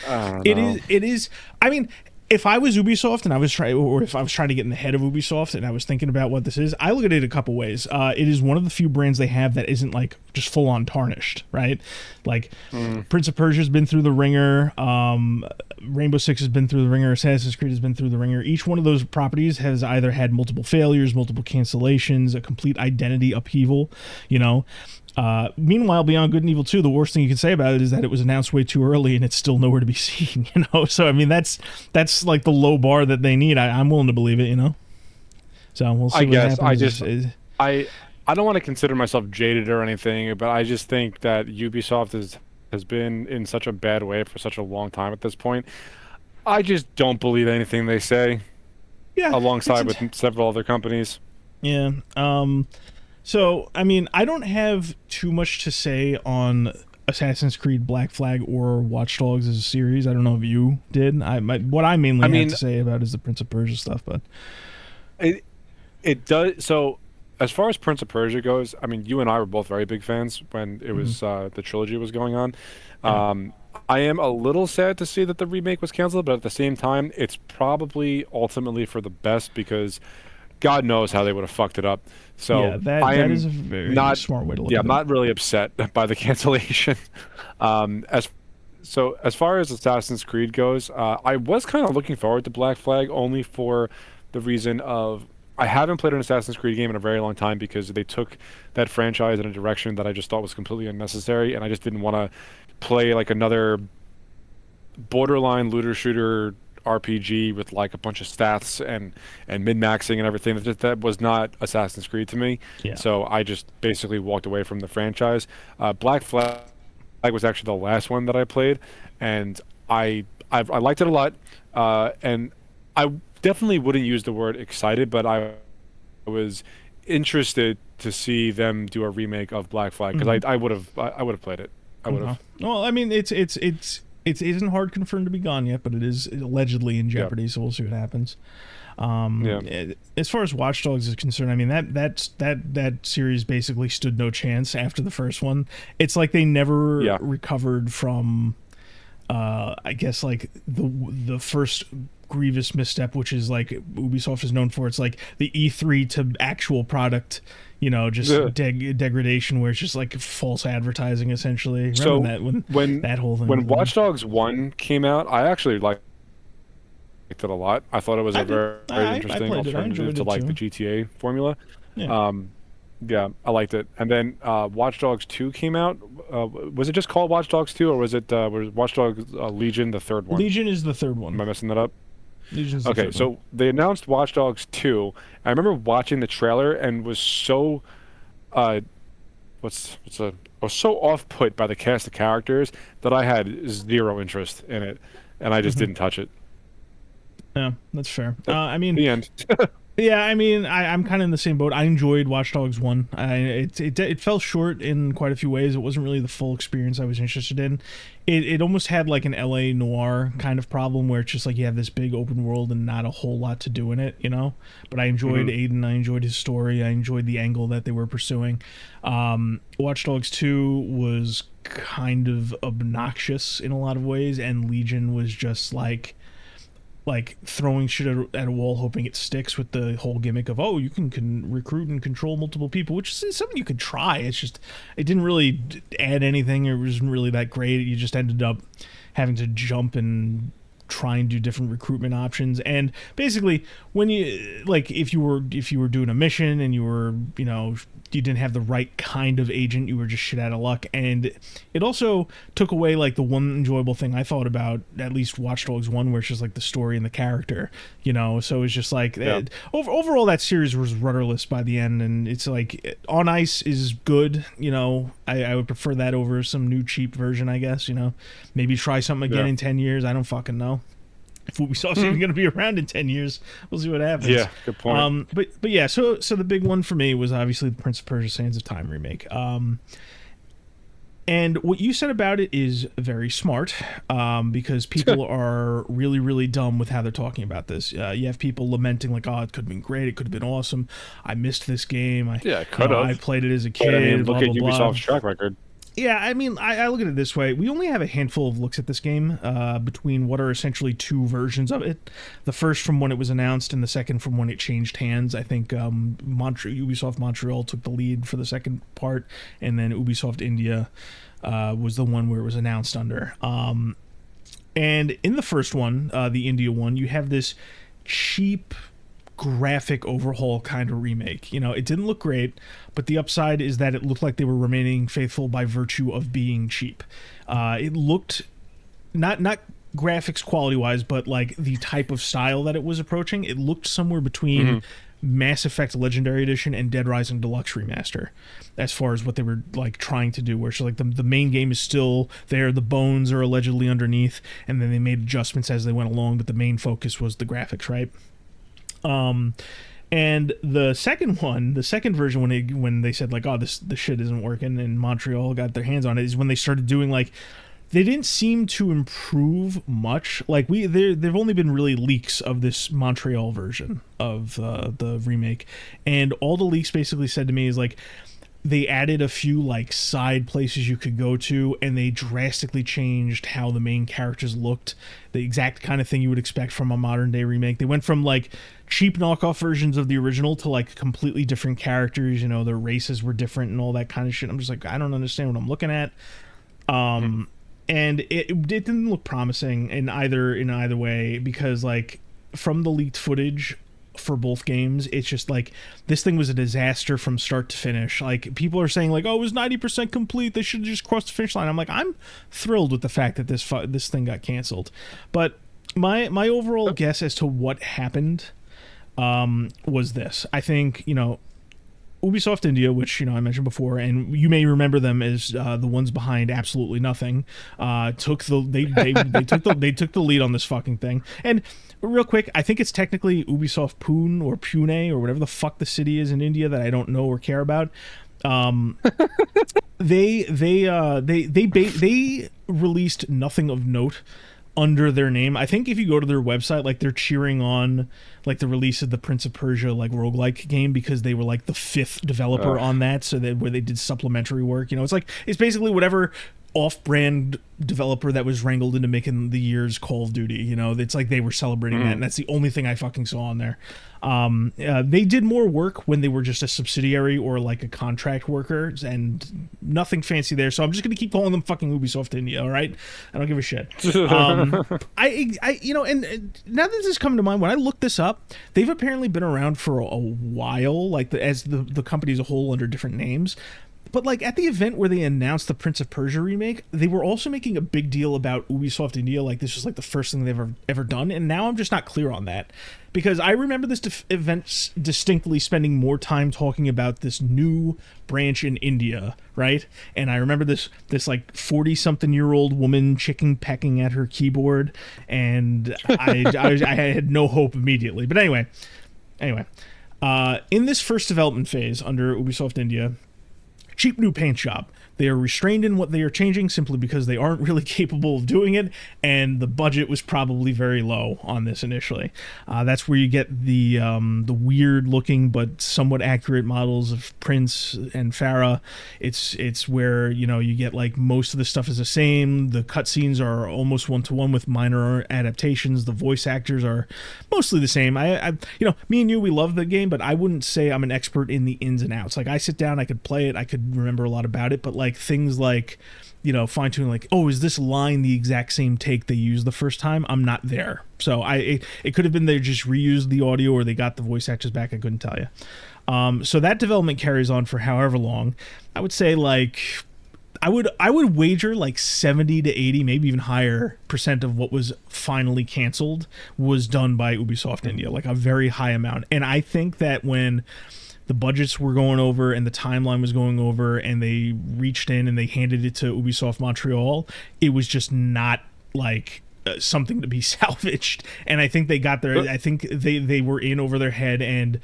it is, I mean, if I was Ubisoft and I was trying, or if I was trying to get in the head of Ubisoft and I was thinking about what this is, I look at it a couple ways. It is one of the few brands they have that isn't like just full on tarnished, right? Like Prince of Persia has been through the ringer. Rainbow Six has been through the ringer. Assassin's Creed has been through the ringer. Each one of those properties has either had multiple failures, multiple cancellations, a complete identity upheaval, you know. Meanwhile, Beyond Good and Evil 2, the worst thing you can say about it is that it was announced way too early and it's still nowhere to be seen, you know? So, I mean, that's like the low bar that they need. I'm willing to believe it, you know? So, we'll see what happens.
I don't want to consider myself jaded or anything, but I just think that Ubisoft has been in such a bad way for such a long time at this point. I just don't believe anything they say. Yeah. Alongside with several other companies.
Yeah. So, I mean, I don't have too much to say on Assassin's Creed Black Flag or Watch Dogs as a series. I don't know if you did. What I mainly have to say about is the Prince of Persia stuff, but
it does. So, as far as Prince of Persia goes, I mean, you and I were both very big fans when it was the trilogy was going on. I am a little sad to see that the remake was canceled, but at the same time, it's probably ultimately for the best because God knows how they would have fucked it up. So
yeah, that is a very smart way to look at it.
I'm not really upset by the cancellation. As far as Assassin's Creed goes, I was kind of looking forward to Black Flag only for the reason of I haven't played an Assassin's Creed game in a very long time because they took that franchise in a direction that I just thought was completely unnecessary, and I just didn't want to play like another borderline looter shooter RPG with like a bunch of stats and min-maxing and everything. That was not Assassin's Creed to me. Yeah. So I just basically walked away from the franchise. Black Flag was actually the last one that I played, and I liked it a lot. And I definitely wouldn't use the word excited, but I was interested to see them do a remake of Black Flag because I would have played it. I would have.
Well, I mean, it isn't hard confirmed to be gone yet, but it is allegedly in jeopardy, so we'll see what happens. As far as Watch Dogs is concerned, I mean that series basically stood no chance after the first one. It's like they never recovered from, I guess like the first grievous misstep, which is like Ubisoft is known for. It's like the E3 to actual product. You know, just degradation where it's just like false advertising, essentially. Remember that when that whole thing.
When Watch Dogs 1 came out, I actually liked it a lot. I thought it was a very interesting alternative to like the GTA formula. Yeah. I liked it. And then Watch Dogs 2 came out. Was it just called Watch Dogs 2, or was it was Watch Dogs Legion the third one?
Legion is the third one.
Am I messing that up?
Okay,
so they announced Watch Dogs 2. I remember watching the trailer and was so I was so off-put by the cast of characters that I had zero interest in it, and I just didn't touch it.
Yeah, that's fair. I mean,
the end.
Yeah, I mean, I'm kind of in the same boat. I enjoyed Watch Dogs 1. It fell short in quite a few ways. It wasn't really the full experience I was interested in. It almost had like an LA noir kind of problem where it's just like you have this big open world and not a whole lot to do in it, you know? But I enjoyed Aiden. I enjoyed his story. I enjoyed the angle that they were pursuing. Watch Dogs 2 was kind of obnoxious in a lot of ways, and Legion was just like throwing shit at a wall hoping it sticks with the whole gimmick of, oh, you can recruit and control multiple people, which is something you could try. It's just, it didn't really add anything. It wasn't really that great. You just ended up having to jump and try and do different recruitment options. And basically, when you like, if you were doing a mission and you were, you didn't have the right kind of agent, you were just shit out of luck. And it also took away like the one enjoyable thing I thought about at least Watch Dogs 1, where it's just like the story and the character, so it was just like overall that series was rudderless by the end. And it's like On Ice is good, I would prefer that over some new cheap version, I guess. Maybe try something again in 10 years. I don't fucking know if Ubisoft's even going to be around in 10 years. We'll see what happens.
Yeah, good point.
But yeah, so the big one for me was obviously the Prince of Persia Sands of Time remake. And what you said about it is very smart, because people are really, really dumb with how they're talking about this. You have people lamenting like, "Oh, it could have been great. It could have been awesome. I missed this game.
It could have.
I played it as a kid."
I mean,
blah,
look at
blah,
Ubisoft's
blah.
track record.
Yeah, I mean, I look at it this way. We only have a handful of looks at this game, between what are essentially two versions of it. The first from when it was announced and the second from when it changed hands. I think Ubisoft Montreal took the lead for the second part, and then Ubisoft India was the one where it was announced under. And in the first one, the India one, you have this cheap graphic overhaul kind of remake. It didn't look great, but the upside is that it looked like they were remaining faithful by virtue of being cheap. It looked not graphics quality wise, but like the type of style that it was approaching, it looked somewhere between Mass Effect Legendary Edition and Dead Rising Deluxe Remaster, as far as what they were like trying to do, where it's like the main game is still there, the bones are allegedly underneath, and then they made adjustments as they went along, but the main focus was the graphics, right? And the second version, when they said like, "Oh, this shit isn't working," and Montreal got their hands on it, is when they started doing like, they didn't seem to improve much. Like there've only been really leaks of this Montreal version of the remake, and all the leaks basically said to me is like, they added a few like side places you could go to, and they drastically changed how the main characters looked, the exact kind of thing you would expect from a modern day remake. They went from like cheap knockoff versions of the original to like completely different characters, their races were different and all that kind of shit. I'm just like, I don't understand what I'm looking at. And it didn't look promising in either way, because like from the leaked footage for both games, it's just like, this thing was a disaster from start to finish. Like, people are saying like, "Oh, it was 90% complete, they should have just crossed the finish line." I'm like, I'm thrilled with the fact that this thing got canceled. But my overall guess as to what happened was this. I think Ubisoft India, which I mentioned before, and you may remember them as the ones behind Absolutely Nothing, took the lead on this fucking thing. And real quick, I think it's technically Ubisoft Pune or Pune or whatever the fuck the city is in India that I don't know or care about. They released nothing of note under their name. I think if you go to their website, like, they're cheering on like the release of the Prince of Persia like roguelike game, because they were like the fifth developer on that, so where they did supplementary work. It's basically whatever off-brand developer that was wrangled into making the year's Call of Duty. It's like they were celebrating that, and that's the only thing I fucking saw on there. They did more work when they were just a subsidiary or like a contract worker, and nothing fancy there. So I'm just gonna keep calling them fucking Ubisoft India. All right, I don't give a shit. And now that this is coming to mind, when I looked this up, they've apparently been around for a while, like as the company as a whole under different names. But like at the event where they announced the Prince of Persia remake, they were also making a big deal about Ubisoft India, like this was like the first thing they've ever done, and now I'm just not clear on that, because I remember this event distinctly spending more time talking about this new branch in India, right? And I remember this like 40-something-year-old woman chicken pecking at her keyboard, and I had no hope immediately. But anyway, in this first development phase under Ubisoft India, cheap new paint job. They are restrained in what they are changing simply because they aren't really capable of doing it, and the budget was probably very low on this initially. That's where you get the weird-looking but somewhat accurate models of Prince and Farah. It's where you get like most of the stuff is the same. The cutscenes are almost one-to-one with minor adaptations. The voice actors are mostly the same. I me and you, we love the game, but I wouldn't say I'm an expert in the ins and outs. Like, I sit down, I could play it, I could remember a lot about it, but like things like fine tuning, like, oh, is this line the exact same take they used the first time? I'm not there. So it could have been they just reused the audio or they got the voice actors back. I couldn't tell you. So that development carries on for however long. I would say like I would wager like 70 to 80, maybe even higher percent of what was finally canceled was done by Ubisoft India, like a very high amount. And I think that when the budgets were going over and the timeline was going over and they reached in and they handed it to Ubisoft Montreal, it was just not like something to be salvaged. And I think they got there. I think they were in over their head. And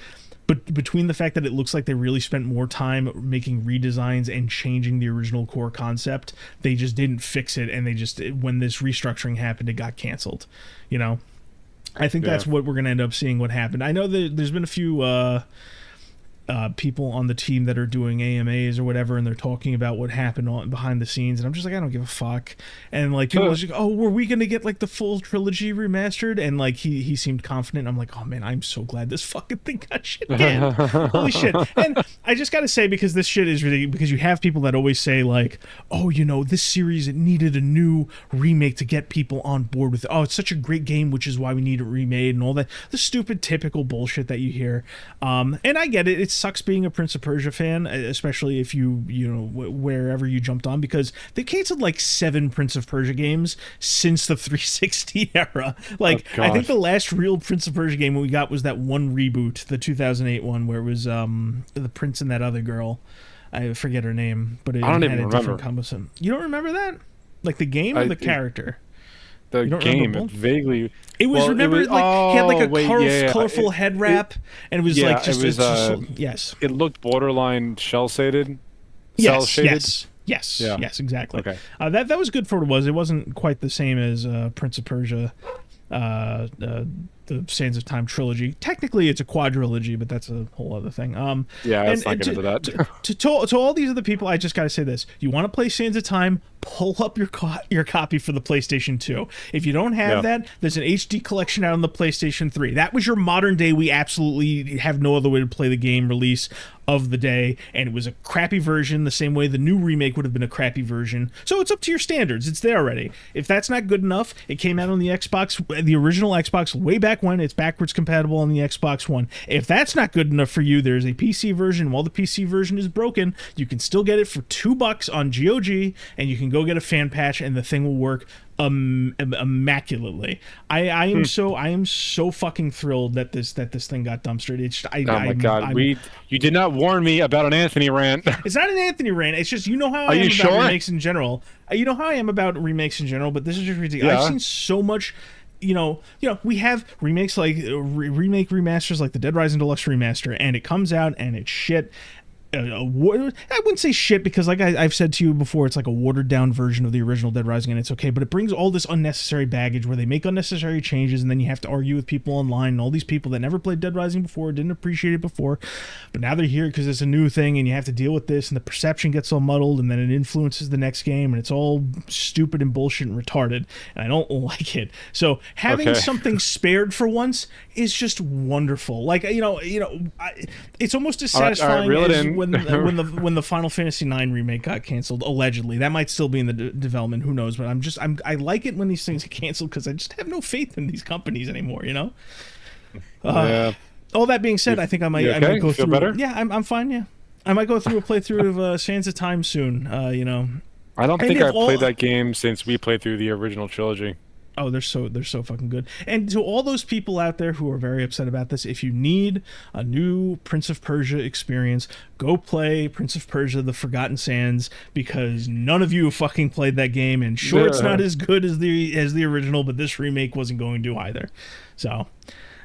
but between the fact that it looks like they really spent more time making redesigns and changing the original core concept, they just didn't fix it. And they just, when this restructuring happened, it got canceled. I think that's what we're going to end up seeing what happened. I know that there's been a few people on the team that are doing AMAs or whatever, and they're talking about what happened behind the scenes, and I'm just like, I don't give a fuck. And like people was like, oh, were we gonna get like the full trilogy remastered? And like he seemed confident. I'm like, oh man, I'm so glad this fucking thing got shit canned. Holy shit. And I just gotta say, because this shit is really, because you have people that always say like, oh, this series, it needed a new remake to get people on board with it. Oh, it's such a great game, which is why we need it remade, and all that, the stupid typical bullshit that you hear. And I get it. It sucks being a Prince of Persia fan, especially if you wherever you jumped on, because they canceled like 7 Prince of Persia games since the 360 era. Like, I think the last real Prince of Persia game we got was that one reboot, the 2008 one, where it was the prince and that other girl. I forget her name, but it had a different combo. You don't remember that? Like the game or the character?
The game, vaguely.
It was, he had like a colorful head wrap, and it was like just, yes.
It looked borderline shaded.
Yes, exactly.
Okay.
That was good for what it was. It wasn't quite the same as Prince of Persia, the Sands of Time trilogy. Technically, it's a quadrilogy, but that's a whole other thing.
Let's not get into that.
To all these other people, I just got to say this: you want to play Sands of Time? Pull up your copy for the PlayStation 2. If you don't have that, there's an HD collection out on the PlayStation 3. That was your modern day, we absolutely have no other way to play the game release of the day, and it was a crappy version, the same way the new remake would have been a crappy version. So it's up to your standards. It's there already. If that's not good enough, it came out on the Xbox, the original Xbox, way back when. It's backwards compatible on the Xbox One. If that's not good enough for you, there's a PC version. While the PC version is broken, you can still get it for $2 on GOG, and you can go get a fan patch, and the thing will work immaculately. I am so fucking thrilled that this thing got dumpstered.
Oh my god, you did not warn me about an Anthony rant.
It's not an Anthony rant. It's just, how I am about remakes in general. You know how I am about remakes in general, but this is just ridiculous. I've seen so much. We have remakes like remake remasters like the Dead Rising Deluxe remaster, and it comes out and it's shit. I wouldn't say shit, because like I've said to you before, it's like a watered down version of the original Dead Rising, and it's okay, but it brings all this unnecessary baggage where they make unnecessary changes, and then you have to argue with people online, and all these people that never played Dead Rising before, didn't appreciate it before, but now they're here because it's a new thing, and you have to deal with this, and the perception gets all muddled, and then it influences the next game, and it's all stupid and bullshit and retarded, and I don't like it. So having something spared for once is just wonderful. Like, it's almost as satisfying as when the Final Fantasy IX remake got canceled, allegedly. That might still be in the development, who knows, but I like it when these things get canceled, because I just have no faith in these companies anymore, All that being said, I think I might go through better? Yeah, I'm fine. Yeah, I might go through a playthrough of Sands of Time soon. I
don't think I've played that game since we played through the original trilogy.
Oh, they're so fucking good. And to all those people out there who are very upset about this, if you need a new Prince of Persia experience, go play Prince of Persia: The Forgotten Sands, because none of you have fucking played that game, and it's not as good as the original, but this remake wasn't going to either. So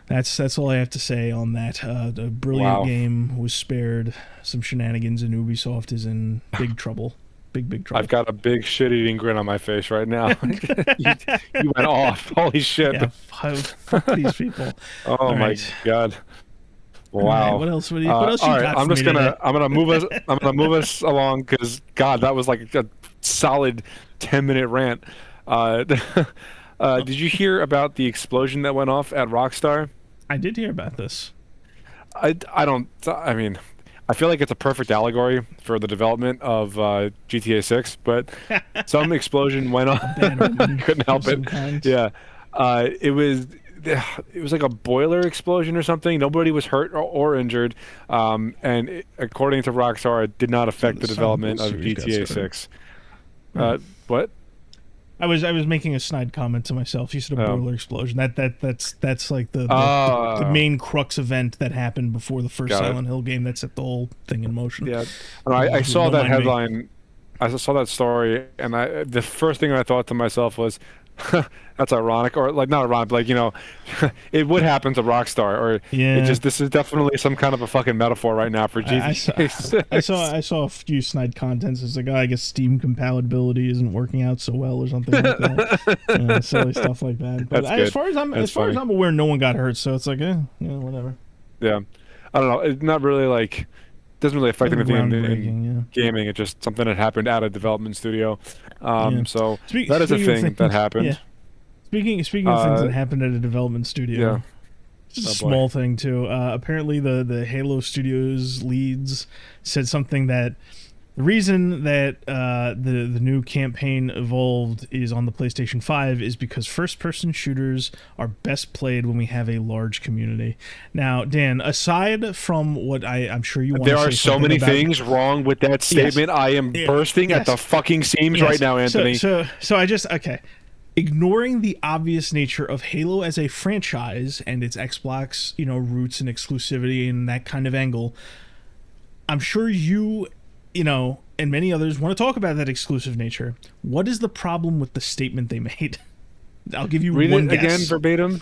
that's all I have to say on that. A brilliant game was spared some shenanigans, and Ubisoft is in big trouble. Big trouble.
I've got a big shit-eating grin on my face right now. you went off. Holy shit.
Yeah, fuck these people.
Oh my god. Wow.
Right, what else you got
I'm gonna move us along, because god, that was like a solid 10-minute rant. Did you hear about the explosion that went off at Rockstar?
I did hear about this.
I I feel like it's a perfect allegory for the development of GTA 6, but some explosion went on.
A bad
I
omen
couldn't
of
help it.
some kind.
Yeah. It was like a boiler explosion or something. Nobody was hurt or injured. According to Rockstar, it did not affect the
Silent Hill
development of
series got
GTA
started.
6.
Right.
What?
I was making a snide comment to myself. You said a boiler explosion. That's like the main crux event that happened before the first
Got it.
Silent Hill game that set the whole thing in motion.
Yeah. I saw
Don't
that
mind me.
headline. I saw that story, and the first thing I thought to myself was, "That's ironic," or like not ironic, but like it would happen to Rockstar, or
Yeah.
this is definitely some kind of a fucking metaphor right now for GTA 6.
I saw a few snide contents. It's like, oh, I guess Steam compatibility isn't working out so well or something like that. Silly stuff like that. But
That's good.
As far as I'm aware, no one got hurt. So it's like, whatever.
Yeah, I don't know. It's not really like doesn't really affect anything in
Groundbreaking,
gaming. It's just something that happened at a development studio.
Yeah.
So that is a thing that happened.
Yeah. Speaking of things that happened at a development studio.
Yeah.
Just a small thing too. Apparently, the Halo Studios leads said something that the reason that the new campaign evolved is on the PlayStation 5 is because first-person shooters are best played when we have a large community. Now, Dan, aside from what I'm sure you want to say,
there are so many things wrong with that statement.
Yes.
I am bursting at the fucking seams right now, Anthony.
So I just ignoring the obvious nature of Halo as a franchise and its Xbox, roots and exclusivity and that kind of angle, I'm sure you and many others want to talk about that exclusive nature. What is the problem with the statement they made? I'll give you one guess.
Again, verbatim.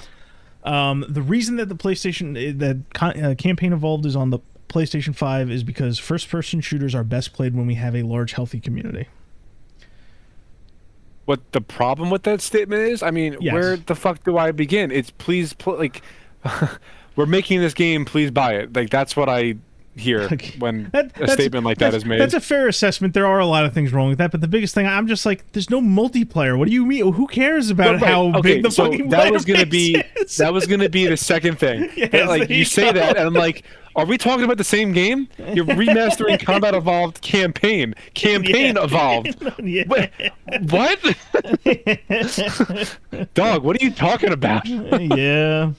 The reason that the campaign evolved is on the PlayStation 5 is because first-person shooters are best played when we have a large, healthy community.
What the problem with that statement is? I mean, where the fuck do I begin? It's please, we're making this game, please buy it. Like, that's what I hear when a statement like that is made.
That's a fair assessment. There are a lot of things wrong with that, but the biggest thing, I'm just like, there's no multiplayer. What do you mean? Who cares about how big the fucking
that was gonna be is? That was gonna be the second thing.
Yes,
you say that, and I'm like, are we talking about the same game? You're remastering Combat Evolved Campaign. Evolved.
Yeah.
What? Dog, what are you talking about?
Yeah.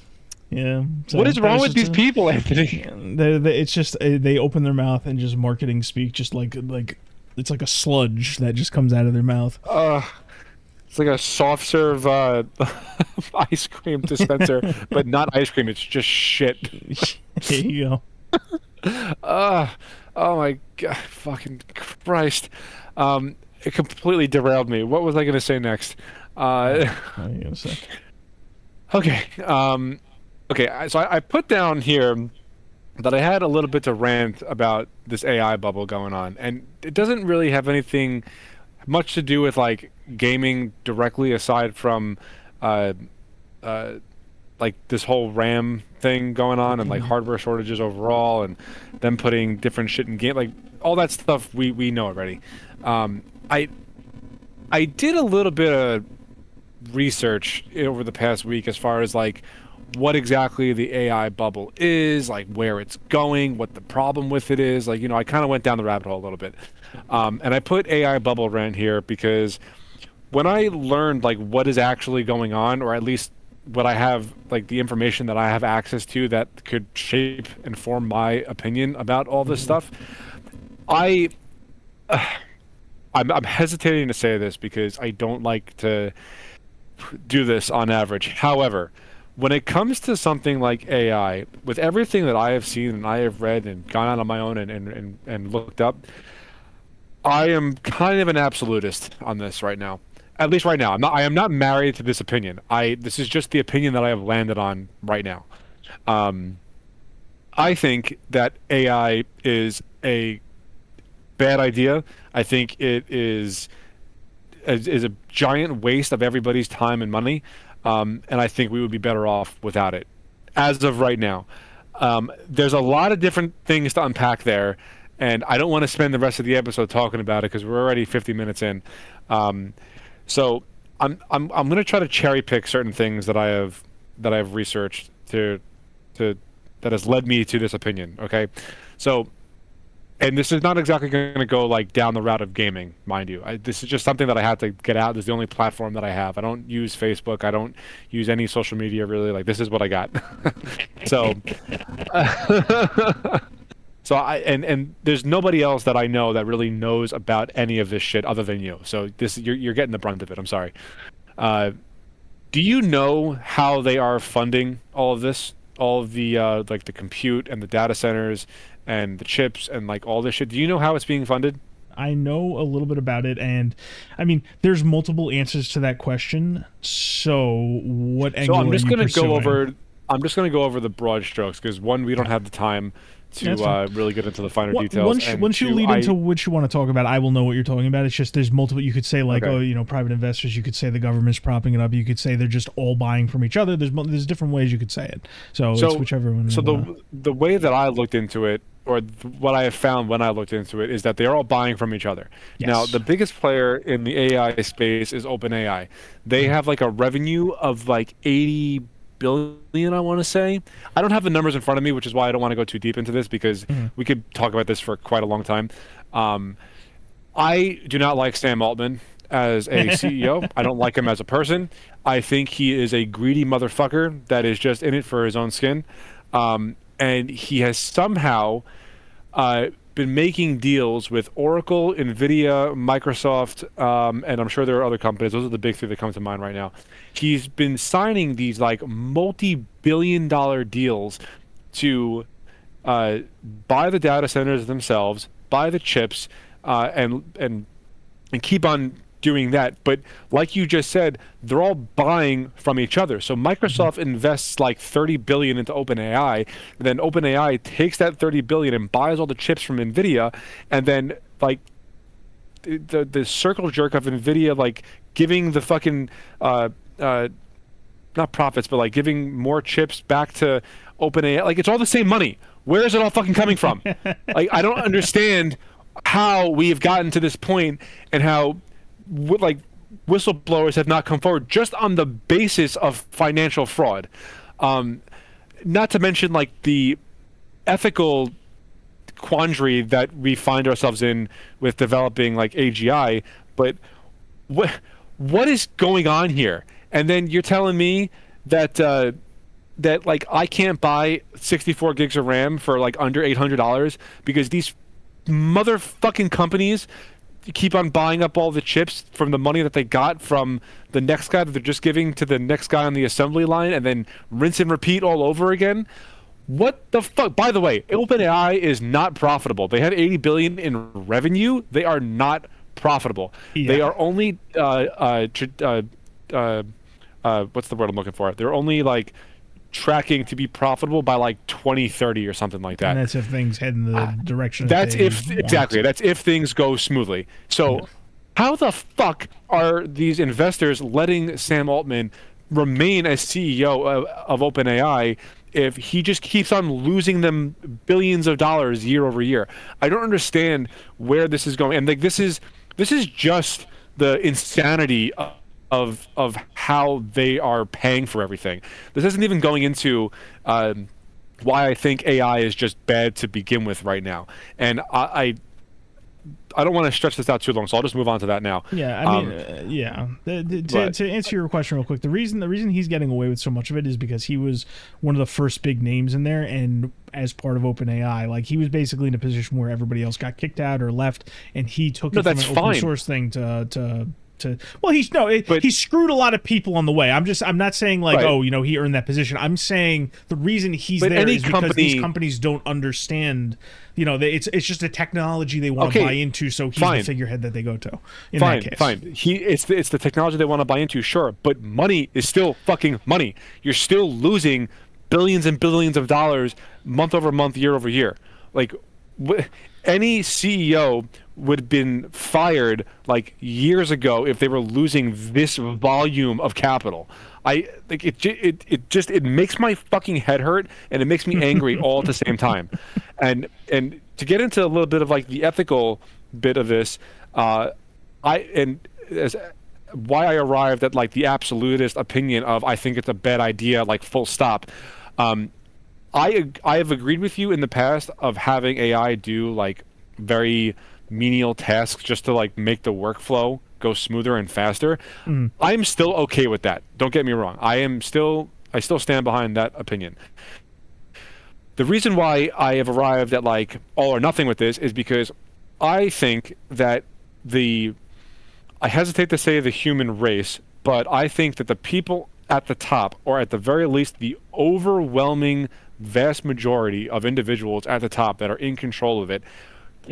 So
what is wrong with these people, Anthony?
It's just they open their mouth and just marketing speak, just like it's like a sludge that just comes out of their mouth.
It's like a soft serve ice cream dispenser, but not ice cream. It's just shit.
There you go.
Oh my god, fucking Christ! It completely derailed me. What was I going to say next?
What are you gonna say?
Okay. Okay. So I put down here that I had a little bit to rant about this AI bubble going on, and it doesn't really have anything much to do with like gaming directly, aside from like this whole RAM thing going on and like hardware shortages overall, and them putting different shit in game, like all that stuff we know already. I did a little bit of research over the past week as far as like what exactly the AI bubble is, like where it's going, what the problem with it is. Like, I kind of went down the rabbit hole a little bit. And I put AI Bubble Rant here because when I learned like what is actually going on, or at least what I have, like the information that I have access to that could shape and form my opinion about all this stuff, I'm hesitating to say this because I don't like to do this on average. However, when it comes to something like AI, with everything that I have seen and I have read and gone out on my own and looked up, I am kind of an absolutist on this right now. At least right now. I am not married to this opinion. This is just the opinion that I have landed on right now. I think that AI is a bad idea. I think it is a giant waste of everybody's time and money. And I think we would be better off without it, as of right now. There's a lot of different things to unpack there, and I don't want to spend the rest of the episode talking about it because we're already 50 minutes in. So I'm going to try to cherry pick certain things that I've researched that has led me to this opinion. Okay, so and this is not exactly going to go like down the route of gaming, mind you. This is just something that I had to get out. This is the only platform that I have. I don't use Facebook. I don't use any social media really. Like, this is what I got. So, so and there's nobody else that I know that really knows about any of this shit other than you. So you're getting the brunt of it. I'm sorry. Do you know how they are funding all of this? All of the like the compute and the data centers and the chips and like all this shit. Do you know how it's being funded?
I know a little bit about it, and I mean, there's multiple answers to that question. So what angle
I'm just
are you
going to go
pursuing?
over. I'm just going to go over the broad strokes because one, we don't have the time to really get into the finer details.
Once you lead into what you want to talk about, I will know what you're talking about. It's just there's multiple. You could say like,
Okay.
oh, you know, private investors. You could say the government's propping it up. You could say they're just all buying from each other. There's different ways you could say it. So it's whichever one.
So the way that I looked into it, or what I have found when I looked into it, is that they're all buying from each other.
Yes.
Now, the biggest player in the AI space is OpenAI. They have like a revenue of like 80 billion, I want to say. I don't have the numbers in front of me, which is why I don't want to go too deep into this because we could talk about this for quite a long time. I do not like Sam Altman as a CEO. I don't like him as a person. I think he is a greedy motherfucker that is just in it for his own skin. And he has somehow been making deals with Oracle, NVIDIA, Microsoft, and I'm sure there are other companies. Those are the big three that come to mind right now. He's been signing these like multi-billion-dollar deals to buy the data centers themselves, buy the chips, and keep on doing that. But like you just said, they're all buying from each other. So Microsoft invests like 30 billion into OpenAI, and then OpenAI takes that 30 billion and buys all the chips from NVIDIA, and then like the circle jerk of NVIDIA like giving the fucking not profits, but like giving more chips back to OpenAI. Like, it's all the same money. Where is it all fucking coming from? Like, I don't understand how we have gotten to this point and how like whistleblowers have not come forward just on the basis of financial fraud. Not to mention like the ethical quandary that we find ourselves in with developing like AGI, but what is going on here? And then you're telling me that that like I can't buy 64 gigs of RAM for like under $800 because these motherfucking companies keep on buying up all the chips from the money that they got from the next guy that they're just giving to the next guy on the assembly line, and then rinse and repeat all over again. What the fuck? By the way, OpenAI is not profitable. They have 80 billion in revenue. They are not profitable. Yeah. They are only what's the word I'm looking for? They're only like tracking to be profitable by like 2030 or something like that.
And that's if things head in the direction.
That's if things go smoothly. So how the fuck are these investors letting Sam Altman remain as CEO of OpenAI if he just keeps on losing them billions of dollars year over year? I don't understand where this is going. And like this is just the insanity of how they are paying for everything. This isn't even going into why I think AI is just bad to begin with right now. And I don't want to stretch this out too long, so I'll just move on to that now.
Yeah, I mean, yeah. To answer your question real quick, the reason he's getting away with so much of it is because he was one of the first big names in there, and as part of OpenAI, like he was basically in a position where everybody else got kicked out or left, and he took it from an open source thing to he screwed a lot of people on the way. I'm not saying like he earned that position. I'm saying the reason he's there is because these companies don't understand. It's just a technology they want to buy into, so he's the figurehead that they go to. In that case.
Fine. It's the technology they want to buy into, sure, but money is still fucking money. You're still losing billions and billions of dollars month over month, year over year. Like any CEO would have been fired like years ago if they were losing this volume of capital. It makes my fucking head hurt, and it makes me angry all at the same time. And to get into a little bit of like the ethical bit of this, why I arrived at like the absolutist opinion of I think it's a bad idea, like full stop. I have agreed with you in the past of having AI do like very menial tasks just to like make the workflow go smoother and faster,
Mm.
I'm still okay with that. Don't get me wrong. I still stand behind that opinion. The reason why I have arrived at like all or nothing with this is because I think that the I hesitate to say the human race, but I think that the people at the top, or at the very least the overwhelming vast majority of individuals at the top that are in control of it,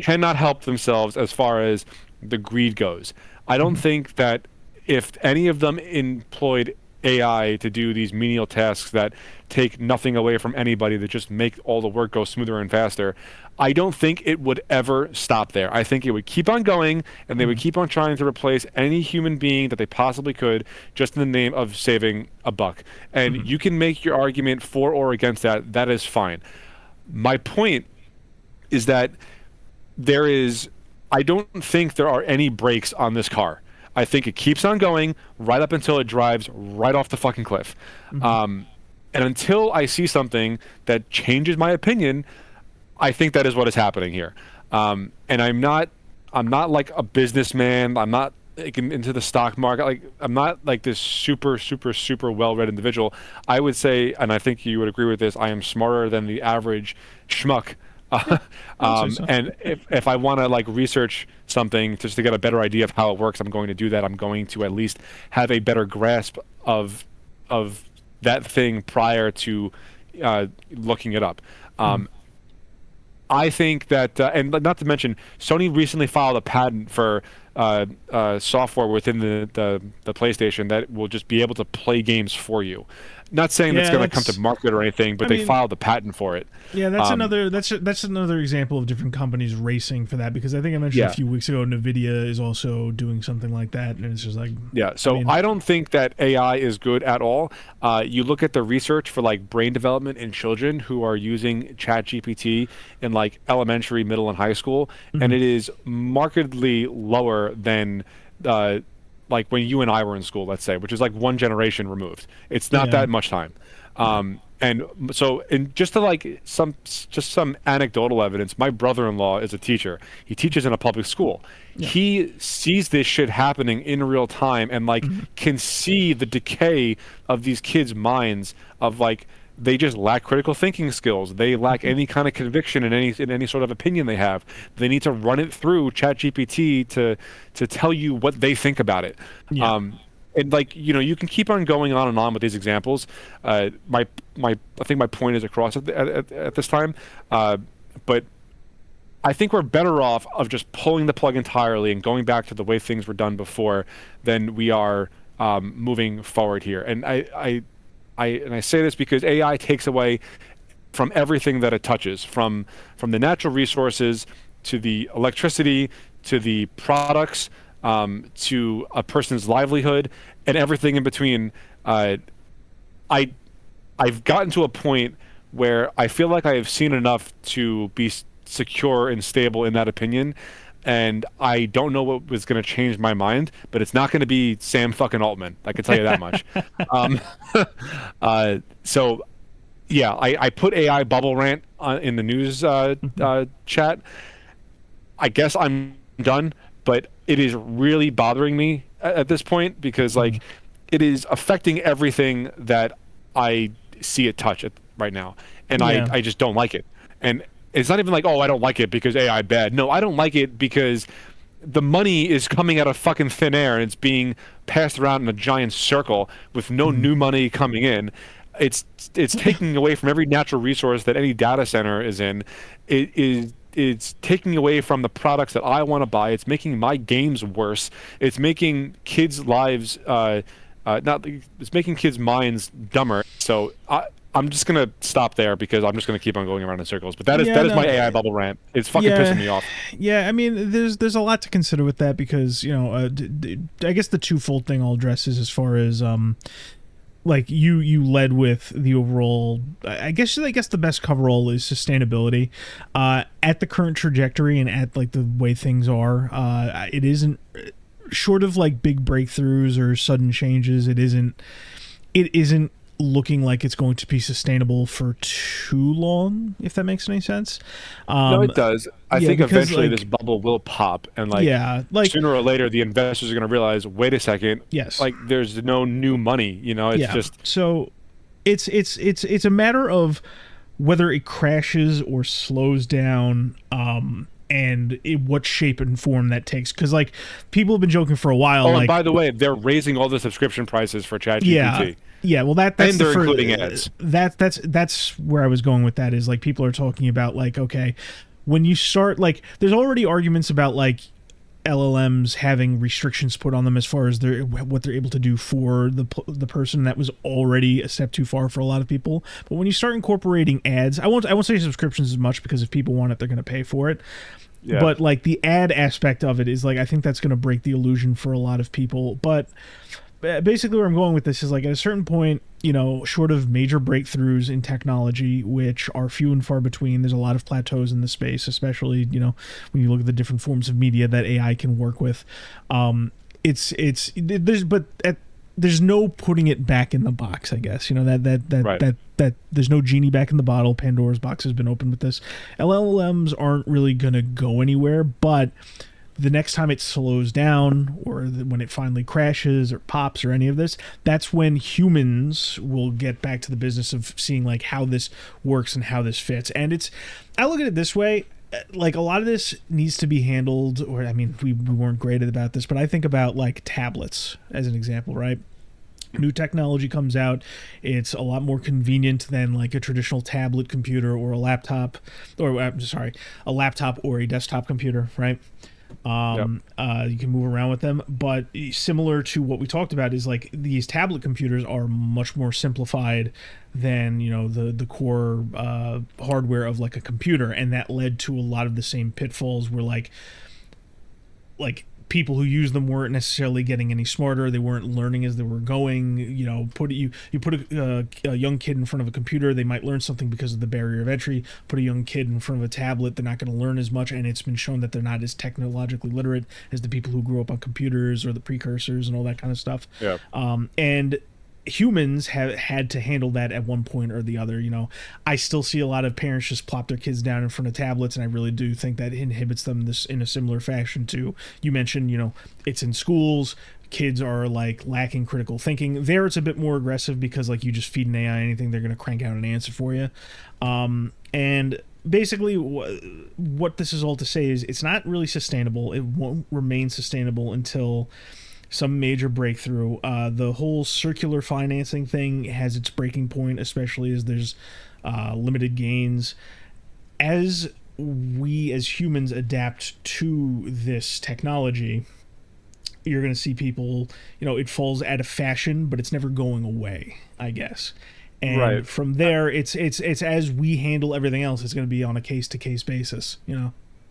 cannot help themselves as far as the greed goes. I don't think that if any of them employed AI to do these menial tasks that take nothing away from anybody, that just make all the work go smoother and faster, I don't think it would ever stop there. I think it would keep on going, and they would keep on trying to replace any human being that they possibly could, just in the name of saving a buck. And you can make your argument for or against that. That is fine. My point is that I don't think there are any brakes on this car. I think it keeps on going right up until it drives right off the fucking cliff. And until I see something that changes my opinion, I think that is what is happening here. And I'm not like a businessman. I'm not like into the stock market. Like, I'm not like this super well-read individual. I would say, and I think you would agree with this, I am smarter than the average schmuck.
So.
And if I want to like research something just to get a better idea of how it works, I'm going to do that. I'm going to at least have a better grasp of that thing prior to looking it up. I think that, and not to mention, Sony recently filed a patent for software within the PlayStation that will just be able to play games for you. Not saying that's going to come to market or anything, but they filed a patent for it.
Yeah, that's another example of different companies racing for that, because I think I mentioned a few weeks ago NVIDIA is also doing something like that, and it's just like
I don't think that AI is good at all. You look at the research for like brain development in children who are using ChatGPT in like elementary, middle, and high school, and it is markedly lower than like when you and I were in school, let's say, which is like one generation removed. It's not that much time. And so, just to like some anecdotal evidence, my brother-in-law is a teacher. He teaches in a public school. He sees this shit happening in real time and like can see the decay of these kids' minds of like, they just lack critical thinking skills. They lack any kind of conviction in any sort of opinion they have. They need to run it through ChatGPT to tell you what they think about it. And like, you know, you can keep on going on and on with these examples. I think my point is across at this time. But I think we're better off of just pulling the plug entirely and going back to the way things were done before than we are moving forward here. And I say this because AI takes away from everything that it touches, from the natural resources to the electricity to the products, to a person's livelihood and everything in between. I've gotten to a point where I feel like I have seen enough to be secure and stable in that opinion. And I don't know what was going to change my mind, but it's not going to be Sam fucking Altman. I can tell you that much. So, yeah, I put AI Bubble Rant in the news chat. I guess I'm done, but it is really bothering me at this point because, like, it is affecting everything that I see it touch right now, and I just don't like it. And it's not even like, oh, I don't like it because AI bad. No, I don't like it because the money is coming out of fucking thin air and it's being passed around in a giant circle with no new money coming in. It's taking away from every natural resource that any data center is in. It's taking away from the products that I want to buy. It's making my games worse. It's making kids' lives it's making kids' minds dumber. So I'm just gonna stop there because I'm just gonna keep on going around in circles. But that is my AI bubble rant. It's fucking pissing me off.
Yeah, I mean, there's a lot to consider with that because, you know, I guess the twofold thing I'll address is as far as like you led with the overall. I guess the best coverall is sustainability. At the current trajectory and at like the way things are, it isn't, short of like big breakthroughs or sudden changes. It isn't looking like it's going to be sustainable for too long, if that makes any sense.
No, it does. I think
because,
eventually
like,
this bubble will pop, and like
yeah, like,
sooner or later, the investors are going to realize, wait a second,
yes,
like there's no new money. It's
yeah.
just
So it's a matter of whether it crashes or slows down, and what shape and form that takes. Because, like, people have been joking for a while.
Oh, and
like,
by the way, they're raising all the subscription prices for
yeah,
ChatGPT.
yeah. Well, that's
And they're including ads.
That's where I was going with that. Is like people are talking about, like, okay, when you start, like, there's already arguments about, like, LLMs having restrictions put on them as far as what they're able to do for the person. That was already a step too far for a lot of people. But when you start incorporating ads, I won't say subscriptions as much, because if people want it, they're going to pay for it.
Yeah.
But, like, the ad aspect of it is, like, I think that's going to break the illusion for a lot of people. But basically where I'm going with this is, like, at a certain point, short of major breakthroughs in technology, which are few and far between, there's a lot of plateaus in the space, especially, when you look at the different forms of media that AI can work with. There's no putting it back in the box, I guess.
Right.
That there's no genie back in the bottle. Pandora's box has been opened with this. LLMs aren't really going to go anywhere, but the next time it slows down, or when it finally crashes or pops or any of this, that's when humans will get back to the business of seeing, like, how this works and how this fits. And I look at it this way, like, a lot of this needs to be handled, or, I mean, we weren't great about this, but I think about, like, tablets as an example, right? New technology comes out, it's a lot more convenient than, like, a traditional tablet computer or a laptop, or a laptop or a desktop computer, right? You can move around with them, but similar to what we talked about is, like, these tablet computers are much more simplified than the core hardware of, like, a computer, and that led to a lot of the same pitfalls where, like people who use them weren't necessarily getting any smarter. They weren't learning as they were going. You put a young kid in front of a computer, they might learn something because of the barrier of entry. Put a young kid in front of a tablet, they're not going to learn as much, and it's been shown that they're not as technologically literate as the people who grew up on computers or the precursors and all that kind of stuff.
Yeah.
And humans have had to handle that at one point or the other. I still see a lot of parents just plop their kids down in front of tablets, and I really do think that inhibits them in a similar fashion to, you mentioned, it's in schools. Kids are, like, lacking critical thinking. There it's a bit more aggressive because, like, you just feed an AI anything, they're going to crank out an answer for you. And basically what this is all to say is it's not really sustainable. It won't remain sustainable until some major breakthrough. The whole circular financing thing has its breaking point, especially as there's limited gains. As we as humans adapt to this technology, you're going to see people, it falls out of fashion, but it's never going away, I guess. And
right.
From there, it's as we handle everything else, it's going to be on a case-to-case basis,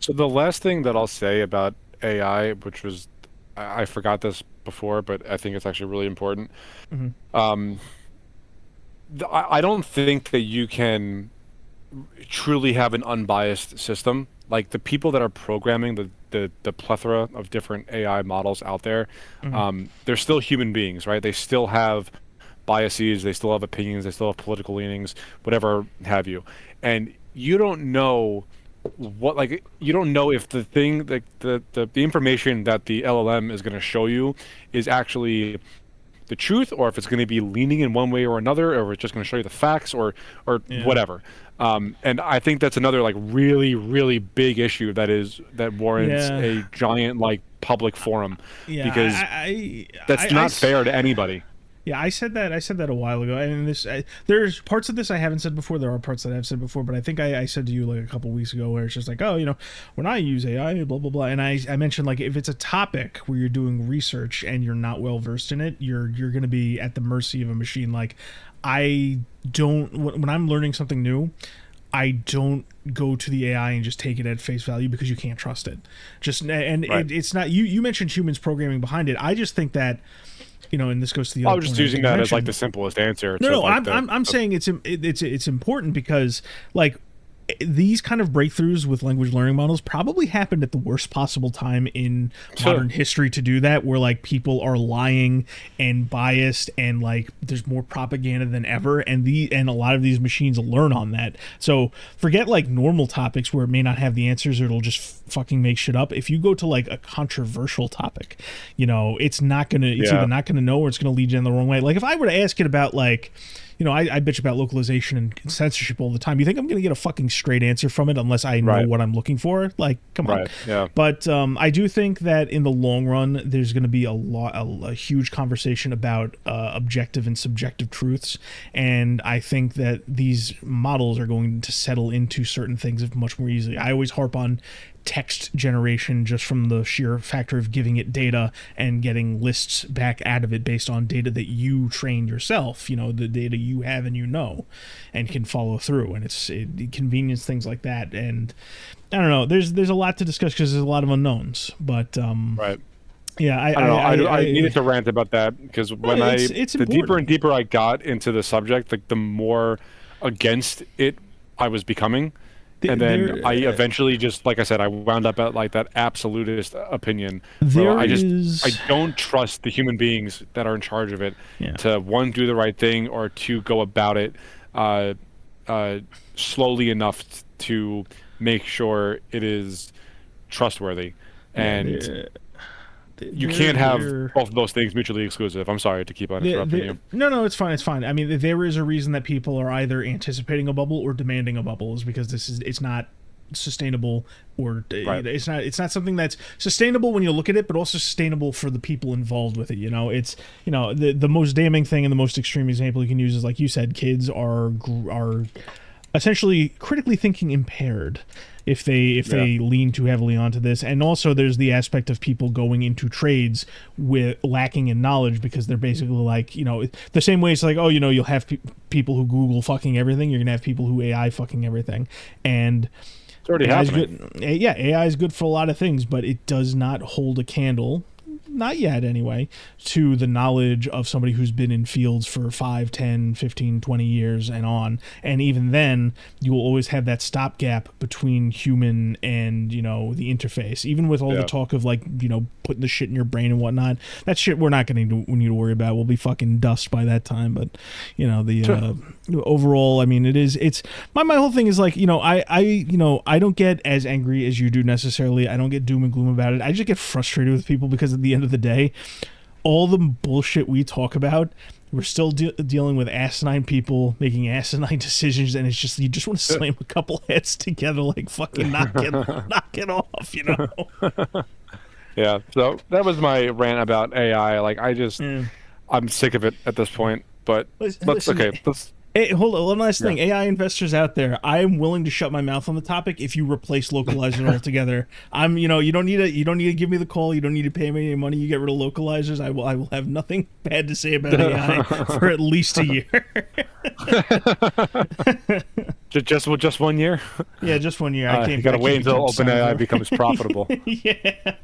So the last thing that I'll say about AI, which was, I forgot this before, but I think it's actually really important.
Mm-hmm.
I don't think that you can truly have an unbiased system. Like, the people that are programming the plethora of different AI models out there,
Mm-hmm.
they're still human beings, right? They still have biases, they still have opinions, they still have political leanings, whatever have you. And you don't know you don't know if the thing, the information that the LLM is going to show you is actually the truth, or if it's going to be leaning in one way or another, or it's just going to show you the facts, or
Yeah.
whatever. And I think that's another, like, really, really big issue that warrants a giant, like, public forum, because that's not fair to anybody.
Yeah, I said that a while ago, and there's parts of this I haven't said before. There are parts that I've said before, but I think I said to you, like, a couple weeks ago, where it's just like, oh, when I use AI, blah blah blah, and I mentioned, like, if it's a topic where you're doing research and you're not well versed in it, you're going to be at the mercy of a machine. Like, when I'm learning something new, I don't go to the AI and just take it at face value, because you can't trust it.
Right.
It's not you. You mentioned humans programming behind it. I just think that, and this goes to the other
I was just using that as, like, the simplest answer.
No, I'm saying it's important because, like, these kind of breakthroughs with language learning models probably happened at the worst possible time in modern history to do that, where like people are lying and biased and like there's more propaganda than ever, and a lot of these machines learn on that. So forget like normal topics where it may not have the answers or it'll just fucking make shit up. If you go to like a controversial topic, it's either not gonna know or it's gonna lead you in the wrong way. Like if I were to ask it about like, I bitch about localization and censorship all the time. You think I'm going to get a fucking straight answer from it unless I know what I'm looking for? Like, come on.
Yeah.
But I do think that in the long run, there's going to be a huge conversation about objective and subjective truths. And I think that these models are going to settle into certain things much more easily. I always harp on text generation just from the sheer factor of giving it data and getting lists back out of it based on data that you trained yourself, the data you have and can follow through, and it convenience things like that. And I don't know, there's a lot to discuss because there's a lot of unknowns, but yeah,
I don't know. I needed to rant about that because when the deeper and deeper I got into the subject, like the more against it I was becoming. And then I eventually just, like I said, I wound up at like that absolutist opinion. I don't trust the human beings that are in charge of it to, one, do the right thing, or two, go about it slowly enough to make sure it is trustworthy. And you can't have both of those things mutually exclusive. I'm sorry to keep on interrupting you.
No, it's fine. It's fine. I mean, there is a reason that people are either anticipating a bubble or demanding a bubble, is because it's not sustainable, or it's not something that's sustainable when you look at it, but also sustainable for the people involved with it. It's the most damning thing and the most extreme example you can use is, like you said, kids are essentially critically thinking impaired if they lean too heavily onto this. And also there's the aspect of people going into trades with lacking in knowledge because they're basically like, the same way it's like, you'll have people who Google fucking everything, you're gonna have people who AI fucking everything. And
it's already happening.
AI is good for a lot of things, but it does not hold a candle, not yet anyway, to the knowledge of somebody who's been in fields for 5, 10, 15, 20 years and on. And even then, you will always have that stopgap between human and, the interface. Even with all the talk of like, putting the shit in your brain and whatnot, that shit we're not going to need to worry about. We'll be fucking dust by that time. But, overall, I mean, it's my whole thing is like, I don't get as angry as you do necessarily. I don't get doom and gloom about it. I just get frustrated with people because at the end of the day, all the bullshit we talk about, we're still dealing with asinine people making asinine decisions, and it's just, you just want to slam a couple heads together like fucking knock it off,
Yeah, so that was my rant about AI. Like, I'm sick of it at this point, but let's
Hey, hold on, one last thing. AI investors out there, I am willing to shut my mouth on the topic if you replace localizers altogether. You don't need to give me the call. You don't need to pay me any money. You get rid of localizers. I will have nothing bad to say about AI for at least a year.
just 1 year?
Yeah, just 1 year.
You gotta wait until OpenAI becomes profitable.
Yeah.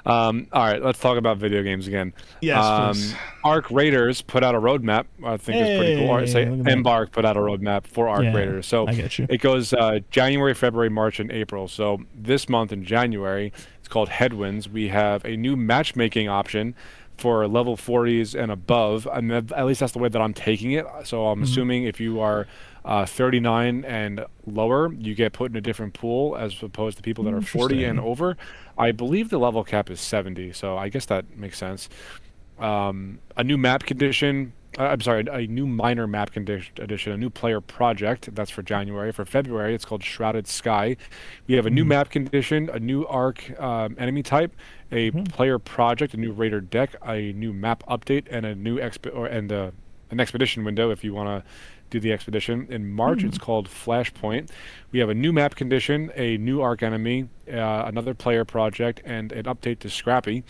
All right, let's talk about video games again.
Yes,
Arc Raiders put out a roadmap. I think it's pretty cool. Or say Embark put out a roadmap for Arc Raiders. So
I get you.
It goes January, February, March, and April. So this month in January, it's called Headwinds. We have a new matchmaking option for level 40s and above. And at least that's the way that I'm taking it. So I'm assuming if you are 39 and lower, you get put in a different pool as opposed to people that are 40 and over. I believe the level cap is 70, so I guess that makes sense. A new map condition. A new minor map addition, a new player project. That's for January. For February, it's called Shrouded Sky. We have a new map condition, a new arc enemy type, a player project, a new raider deck, a new map update, and a new an expedition window if you want to do the expedition. In March, it's called Flashpoint. We have a new map condition, a new arc enemy, another player project, and an update to Scrappy.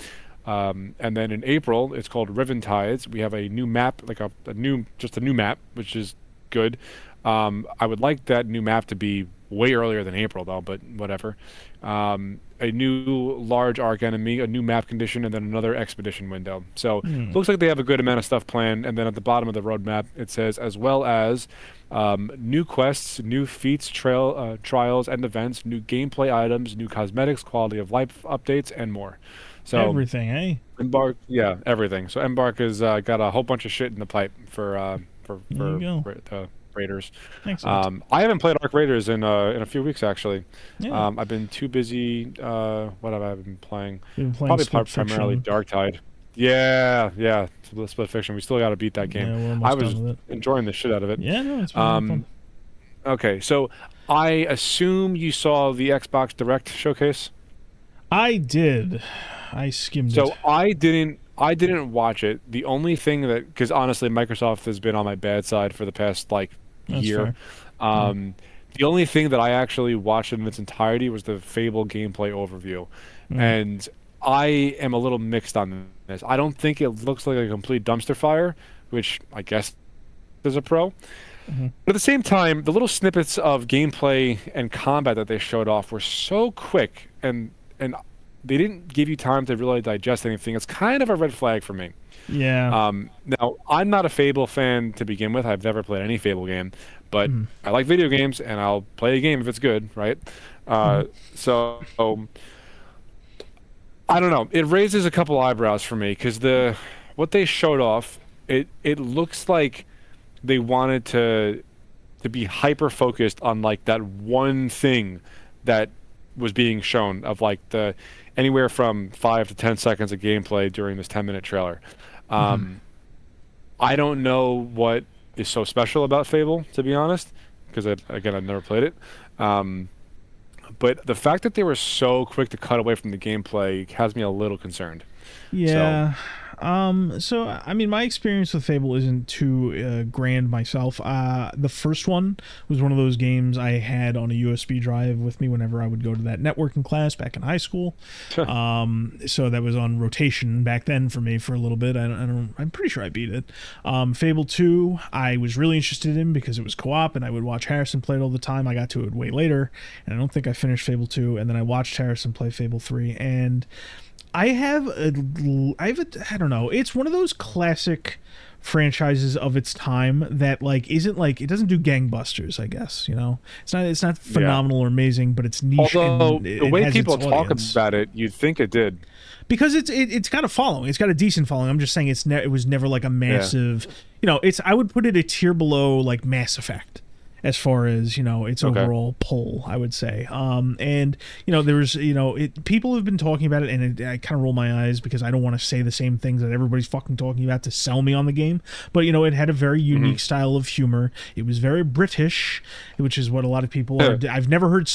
And then in April, it's called Riven Tides. We have a new map, like a new map, which is good. I would like that new map to be way earlier than April though, but whatever. A new large arc enemy, a new map condition, and then another expedition window. So looks like they have a good amount of stuff planned. And then at the bottom of the roadmap, it says as well as new quests, new feats, trials, and events, new gameplay items, new cosmetics, quality of life updates, and more. So
Everything, eh?
Embark, yeah, everything. So Embark has got a whole bunch of shit in the pipe
There you go.
the Raiders.
Excellent.
I haven't played Arc Raiders in a few weeks actually.
Yeah.
I've been too busy. What have I been playing?
We've been playing
Probably
Split
primarily
Fiction.
Darktide. Yeah, Split Fiction. We still got to beat that game.
Yeah, we're
I
almost
was
done with it.
enjoying the shit out of it.
Yeah, no, it's been a lot of fun.
Okay, so I assume you saw the Xbox Direct showcase.
I did. I skimmed
So
it.
I didn't watch it. The only thing that, because honestly, Microsoft has been on my bad side for the past like
That's
year.
fair.
The only thing that I actually watched in its entirety was the Fable gameplay overview, and I am a little mixed on this. I don't think it looks like a complete dumpster fire, which I guess is a pro. But at the same time, the little snippets of gameplay and combat that they showed off were so quick, and they didn't give you time to really digest anything. It's kind of a red flag for me.
Yeah.
Now, I'm not a Fable fan to begin with. I've never played any Fable game, but I like video games, and I'll play a game if it's good, right? So I don't know. It raises a couple eyebrows for me because what they showed off, it looks like they wanted to be hyper focused on like that one thing that was being shown of like the anywhere from 5 to 10 seconds of gameplay during this 10-minute trailer. I don't know what is so special about Fable, to be honest, because I've never played it. But the fact that they were so quick to cut away from the gameplay has me a little concerned.
Yeah. So I mean, my experience with Fable isn't too grand myself. The first one was one of those games I had on a USB drive with me whenever I would go to that networking class back in high school. So that was on rotation back then for me for a little bit. I'm pretty sure I beat it. Fable 2, I was really interested in because it was co-op and I would watch Harrison play it all the time. I got to it way later, and I don't think I finished Fable 2. And then I watched Harrison play Fable 3, and I don't know. It's one of those classic franchises of its time that like isn't like, it doesn't do gangbusters, I guess, you know. It's not phenomenal or amazing, but it's niche.
Although
and
the way
has
people
its
talk
audience.
about it, you'd think it did.
Because it's got a following. It's got a decent following. I'm just saying it was never like a massive, you know, I would put it a tier below like Mass Effect as far as, you know, its overall pull, I would say. And, you know, there's, you know, people have been talking about it, and I kind of roll my eyes because I don't want to say the same things that everybody's fucking talking about to sell me on the game. But, you know, it had a very unique style of humor. It was very British, which is what a lot of people are. I've never heard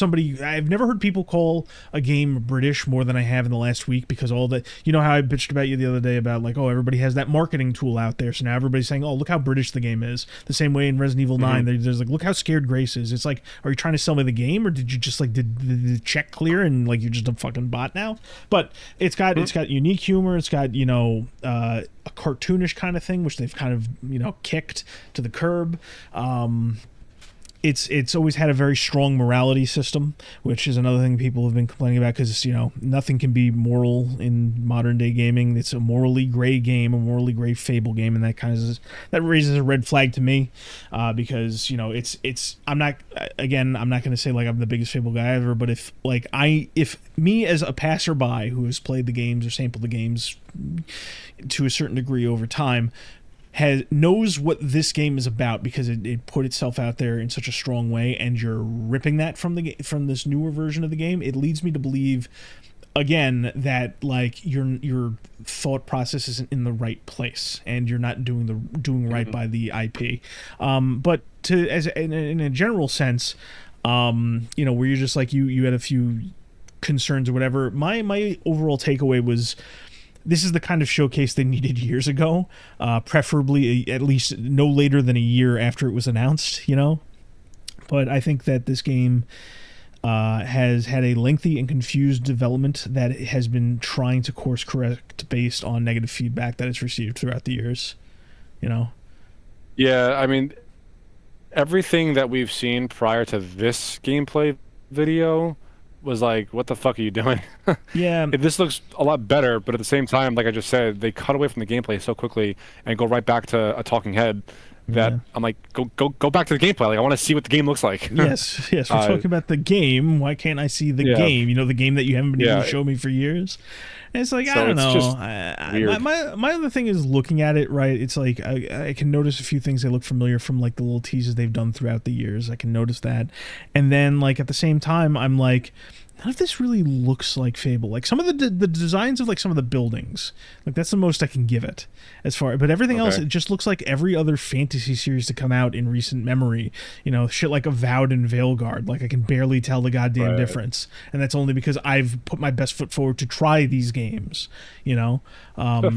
people call a game British more than I have in the last week, because all the, you know how I bitched about you the other day about like, oh, everybody has that marketing tool out there. So now everybody's saying, oh, look how British the game is. The same way in Resident Evil 9, there's like, look how scared Grace is. It's like, are you trying to sell me the game, or did you just like did the check clear and like you're just a fucking bot now? But it's got unique humor. It's got, you know, a cartoonish kind of thing, which they've kind of, you know, kicked to the curb. It's always had a very strong morality system, which is another thing people have been complaining about, because, you know, nothing can be moral in modern day gaming. It's a morally gray game, a morally gray Fable game, and that raises a red flag to me, because, you know, I'm not going to say like I'm the biggest Fable guy ever, but if me as a passerby who has played the games or sampled the games to a certain degree over time knows what this game is about, because it put itself out there in such a strong way, and you're ripping that from this newer version of the game, it leads me to believe again that like your thought process isn't in the right place, and you're not doing right by the IP. But in a general sense, you know, where you're just like you had a few concerns or whatever. My overall takeaway was, this is the kind of showcase they needed years ago, preferably at least no later than a year after it was announced, you know? But I think that this game has had a lengthy and confused development that it has been trying to course correct based on negative feedback that it's received throughout the years, you know?
Yeah, I mean, everything that we've seen prior to this gameplay video was like, what the fuck are you doing?
Yeah,
This looks a lot better, but at the same time, like I just said, they cut away from the gameplay so quickly and go right back to a talking head that
yeah.
I'm like, go back to the gameplay. Like I want to see what the game looks like.
Yes, yes. We're
Uh,
talking about the game. Why can't I see the
yeah,
game? You know, the game that you haven't been able to
yeah.
show me for years. And it's like, I
So
don't
it's
know.
just weird.
My other thing is looking at it, right? It's like I can notice a few things that look familiar from like the little teases they've done throughout the years. I can notice that, and then like at the same time, I'm like, none of this really looks like Fable. Like some of the designs of like some of the buildings, like that's the most I can give it as far. But everything else,
Okay.
it just looks like every other fantasy series to come out in recent memory. You know, shit like Avowed and Veilguard. Like I can barely tell the goddamn
Right.
difference, and that's only because I've put my best foot forward to try these games. You know,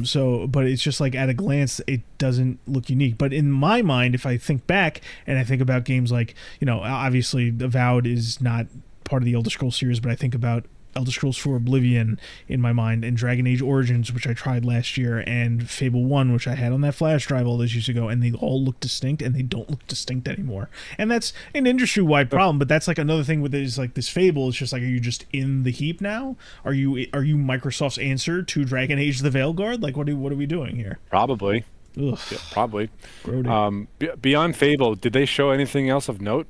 so but it's just like at a glance, it doesn't look unique. But in my mind, if I think back and I think about games like, you know, obviously Avowed is not part of the Elder Scrolls series, but I think about Elder Scrolls 4 Oblivion in my mind, and Dragon Age Origins, which I tried last year, and Fable 1, which I had on that flash drive all those years ago, and they all look distinct, and they don't look distinct anymore. And that's an industry-wide problem, but that's like another thing with it is like this Fable, it's just like, are you just in the heap now? Are you Microsoft's answer to Dragon Age the Veilguard? Like, what are we doing here?
Probably.
Ugh,
Yeah, probably.
grody.
Beyond Fable, did they show anything else of note?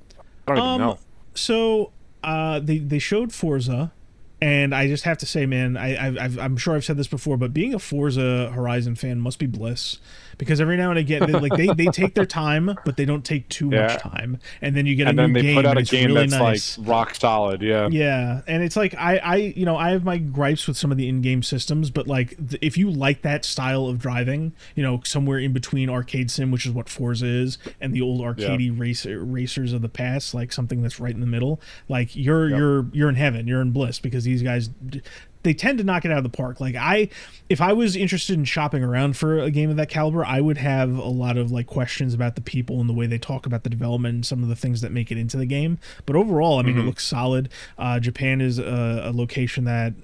I don't even know.
So they showed Forza, and I just have to say, man, I'm sure I've said this before, but being a Forza Horizon fan must be bliss, because every now and again, they take their time, but they don't take too
Yeah.
much time, and then you get
And
a
then
new
they
game,
put out
and
a
it's
game
really
that's
nice.
like rock solid. Yeah.
Yeah, and it's like I you know, I have my gripes with some of the in-game systems, but like if you like that style of driving, you know, somewhere in between arcade sim, which is what Forza is, and the old arcadey racers of the past, like something that's right in the middle, like you're in heaven, you're in bliss, because these guys, they tend to knock it out of the park. Like if I was interested in shopping around for a game of that caliber, I would have a lot of like questions about the people and the way they talk about the development and some of the things that make it into the game. But overall, I mean, it looks solid. Japan is a location that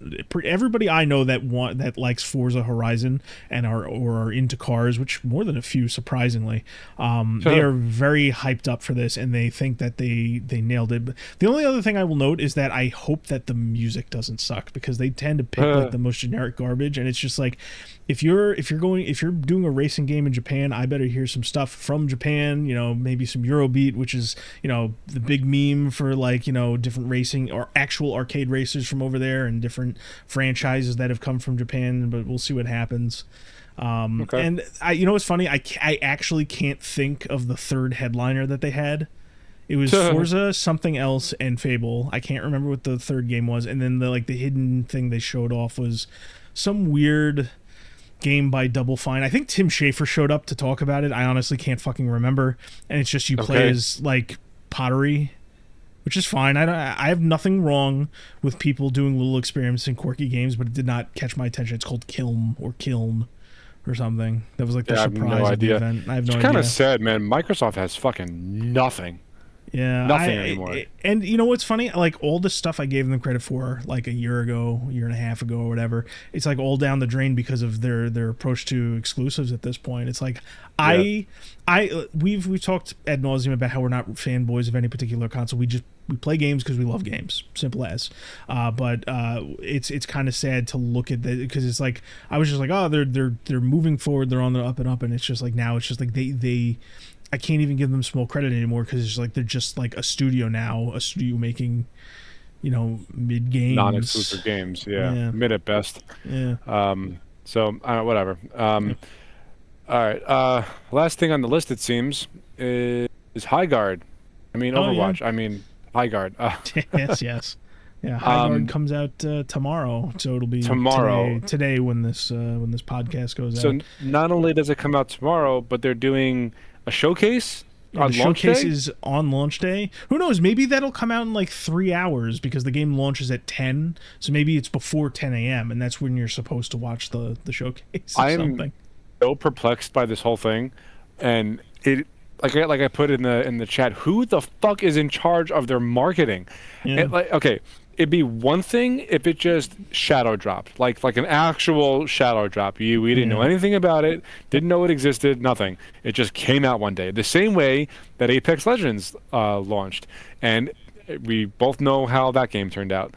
everybody I know that likes Forza Horizon and are into cars, which more than a few, surprisingly, they are very hyped up for this, and they think that they nailed it. But the only other thing I will note is that I hope that the music doesn't suck, because they tend to pick like the most generic garbage, and it's just like, if you're doing a racing game in Japan, I better hear some stuff from Japan, you know, maybe some Eurobeat, which is, you know, the big meme for like, you know, different racing or actual arcade racers from over there, and different franchises that have come from Japan. But we'll see what happens.
Okay.
And you know what's funny, I actually can't think of the third headliner that they had. It was Forza, something else, and Fable. I can't remember what the third game was. And then the hidden thing they showed off was some weird game by Double Fine. I think Tim Schafer showed up to talk about it. I honestly can't fucking remember. And it's just you play as like pottery, which is fine. I have nothing wrong with people doing little experiments in quirky games, but it did not catch my attention. It's called Kiln or something. That was like the
Yeah, I have
surprise
no
of the
idea.
event. I have no
It's
idea.
kind of sad, man. Microsoft has fucking nothing.
Yeah,
Nothing anymore.
And you know what's funny? Like all the stuff I gave them credit for, like a year and a half ago, or whatever, it's like all down the drain because of their approach to exclusives at this point. It's like we've talked ad nauseum about how we're not fanboys of any particular console. We play games because we love games, simple as. But it's kind of sad to look at that, because it's like I was just like, oh, they're moving forward, they're on the up and up, and it's just like now it's just like they I can't even give them small credit anymore, because it's like they're just like a studio now, a studio making, you know, mid games,
Non-exclusive games. Yeah. Mid at best.
Yeah.
So whatever. All right. Last thing on the list, it seems, is Highguard. I mean, Overwatch.
Yeah.
I mean, Highguard.
Yes. Yeah, Highguard comes out tomorrow, so it'll be
tomorrow.
today when this podcast goes out.
So not only does it come out tomorrow, but they're doing a showcase on
the
launch
showcase
day?
is on launch day. Who knows? Maybe that'll come out in like 3 hours, because the game launches at 10. So maybe it's before 10 a.m. and that's when you're supposed to watch the showcase. Or something.
So perplexed by this whole thing, and it like I put in the chat. Who the fuck is in charge of their marketing?
Yeah.
And, like, okay, it'd be one thing if it just shadow dropped, like an actual shadow drop. We didn't know
Yeah.
anything about it, didn't know it existed, nothing. It just came out one day, the same way that Apex Legends launched, and we both know how that game turned out.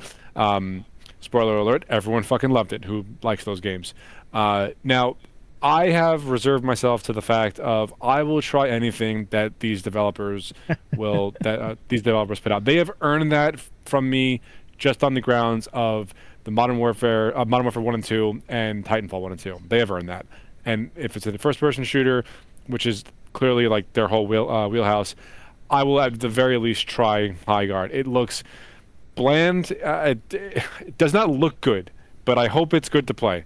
Spoiler alert: everyone fucking loved it. Who likes those games? Now, I have reserved myself to the fact of I will try anything that these developers these developers put out. They have earned that from me just on the grounds of the Modern Warfare 1 and 2, and Titanfall 1 and 2. They have earned that. And if it's a first-person shooter, which is clearly like their whole wheelhouse, I will at the very least try Highguard. It looks bland. It does not look good, but I hope it's good to play.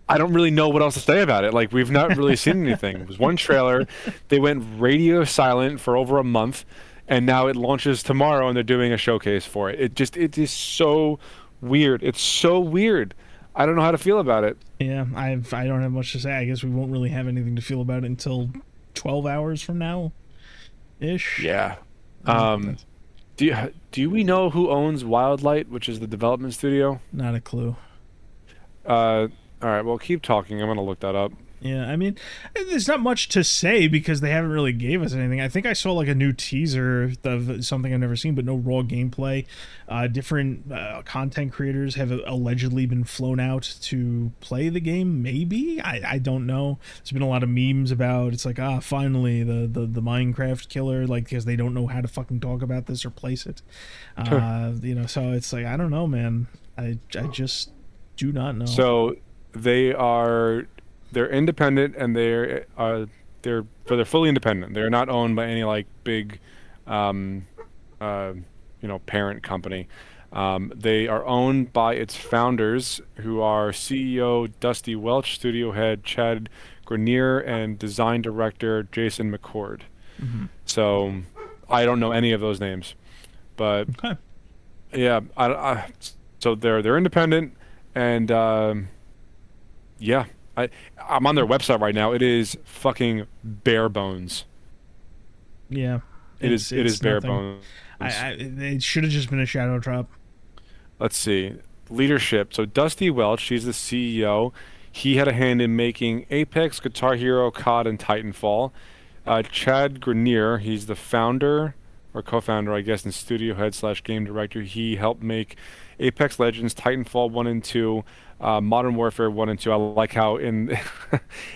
I don't really know what else to say about it. Like, we've not really seen anything. It was one trailer. They went radio silent for over a month, and now it launches tomorrow, and they're doing a showcase for it. It is so weird. It's so weird. I don't know how to feel about it.
Yeah, I don't have much to say. I guess we won't really have anything to feel about it until 12 hours from now, ish.
Yeah. Do we know who owns Wildlight, which is the development studio?
Not a clue.
All right, well, keep talking. I'm gonna look that up.
Yeah, I mean, there's not much to say because they haven't really gave us anything. I think I saw like a new teaser of something I've never seen, but no raw gameplay. Different content creators have allegedly been flown out to play the game. Maybe I don't know. There's been a lot of memes about it's like finally the Minecraft killer, like because they don't know how to fucking talk about this or place it. You know, so it's like I don't know, man. I just do not know.
So they're independent, and they're fully independent. They're not owned by any like big parent company. They are owned by its founders, who are CEO Dusty Welch, studio head Chad Grenier, and design director Jason McCord.
Mm-hmm.
So I don't know any of those names, but
Okay.
yeah, so they're independent, and yeah, I'm on their website right now. It is fucking bare bones.
Yeah.
It is bare bones.
It should have just been a shadow drop.
Let's see. Leadership. So Dusty Welch, he's the CEO. He had a hand in making Apex, Guitar Hero, COD, and Titanfall. Chad Grenier, he's the founder, or co-founder, I guess, and studio head / game director. He helped make Apex Legends, Titanfall 1 and 2, Modern Warfare 1 and 2. I like how in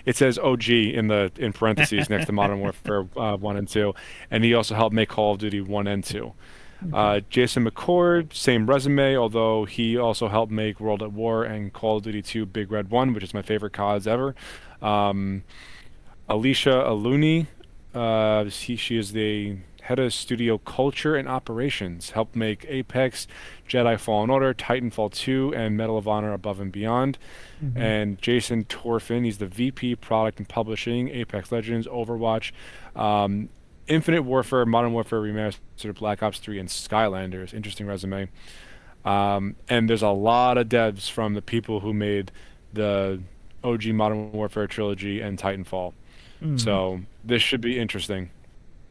it says OG in parentheses next to Modern Warfare 1 and 2, and he also helped make Call of Duty 1 and 2. Jason McCord, same resume, although he also helped make World at War and Call of Duty 2 Big Red 1, which is my favorite CODs ever. Alicia Aluni, she is the head of studio culture and operations, helped make Apex, Jedi Fallen Order, Titanfall 2, and Medal of Honor Above and Beyond. Mm-hmm. And Jason Torfin, he's the VP product and publishing, Apex Legends, Overwatch, Infinite Warfare, Modern Warfare Remastered, Black Ops 3, and Skylanders. Interesting resume. And there's a lot of devs from the people who made the OG Modern Warfare trilogy and Titanfall. Mm-hmm. So this should be interesting.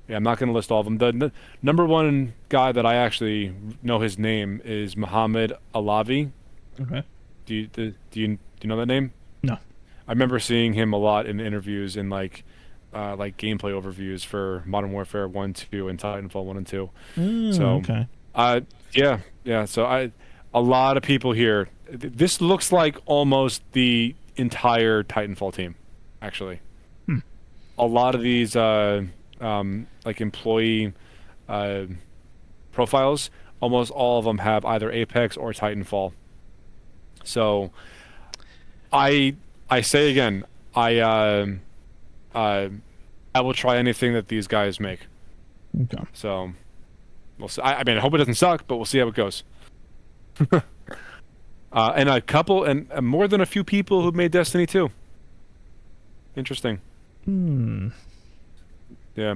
Yeah, I'm not going to list all of them. The number one guy that I actually know his name is Mohammed Alavi.
Okay.
Do you know that name?
No.
I remember seeing him a lot in interviews and like gameplay overviews for Modern Warfare 1, 2, and Titanfall 1 and 2. So
okay.
Yeah. So a lot of people here. This looks like almost the entire Titanfall team, actually. A lot of these like employee profiles, almost all of them have either Apex or Titanfall. So I say again, I will try anything that these guys make.
Okay.
So we'll see. I mean, I hope it doesn't suck, but we'll see how it goes. And a couple, and more than a few people who made Destiny 2. Interesting. Yeah.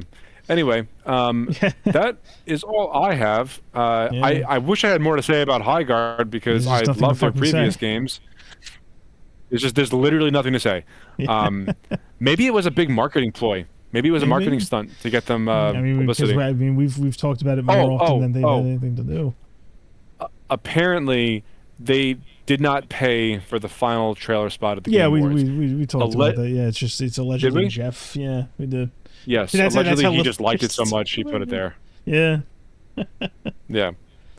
Anyway, that is all I have. I wish I had more to say about Highguard because I love their previous games. There's literally nothing to say. Maybe it was a big marketing ploy. Maybe it was a marketing
Maybe.
stunt to get them
I mean, because
publicity.
we've talked about it more
Oh,
often
oh,
than they've had
oh.
anything to do.
Apparently, they did not pay for the final trailer spot at the
Yeah,
Game Awards.
we talked about
Alleg
that. Yeah, it's
Did
allegedly
we?
Jeff. Yeah, we did.
Yes.
That's
Allegedly,
how
he just liked it so
listeners
much he
talk
put
about
it
it.
there.
Yeah.
Yeah.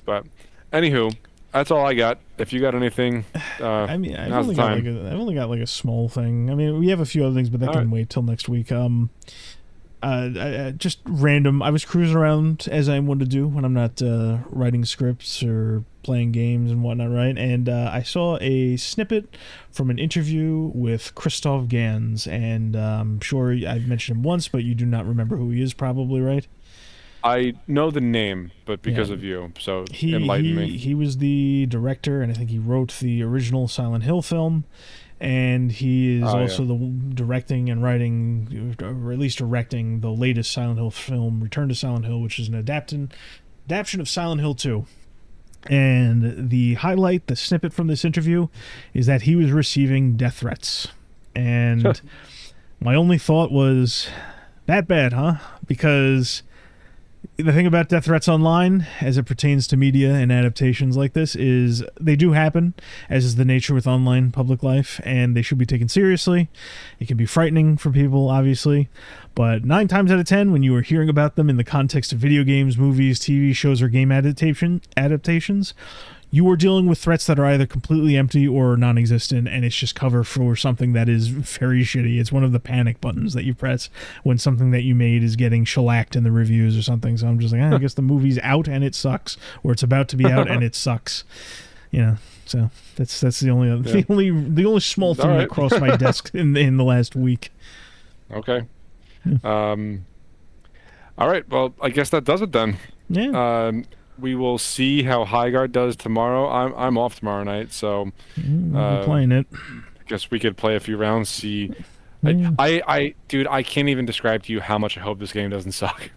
But anywho, that's all I got. If you got anything,
I mean,
now's the time.
I've only got like a small thing. I mean, we have a few other things, but that
All
can
right.
wait till next week. Just random. I was cruising around as I want to do when I'm not writing scripts or playing games and whatnot, right? And I saw a snippet from an interview with Christoph Gans, and I'm sure I've mentioned him once, but you do not remember who he is, probably, right?
I know the name, but because
Yeah.
of you, so
He
enlighten
he
me.
he was the director, and I think he wrote the original Silent Hill film. And he is
Oh yeah.
also the directing and writing, or at least directing, the latest Silent Hill film, Return to Silent Hill, which is an adaptation of Silent Hill 2. And the highlight, the snippet from this interview, is that he was receiving death threats. And my only thought was, that bad, huh? Because the thing about death threats online, as it pertains to media and adaptations like this, is they do happen, as is the nature with online public life, and they should be taken seriously. It can be frightening for people, obviously, but 9 times out of 10, when you are hearing about them in the context of video games, movies, TV shows, or game adaptations, you are dealing with threats that are either completely empty or non-existent, and it's just cover for something that is very shitty. It's one of the panic buttons that you press when something that you made is getting shellacked in the reviews or something. So I'm just like, I guess the movie's out and it sucks, or it's about to be out and it sucks. You know, so that's the only
Yeah.
the only small thing
All
that
right.
crossed my desk in the last week.
Okay. All right. Well, I guess that does it then.
Yeah,
We will see how Highguard does tomorrow. I'm off tomorrow night, so
we'll be playing it.
I guess we could play a few rounds. See,
Yeah.
dude, I can't even describe to you how much I hope this game doesn't suck.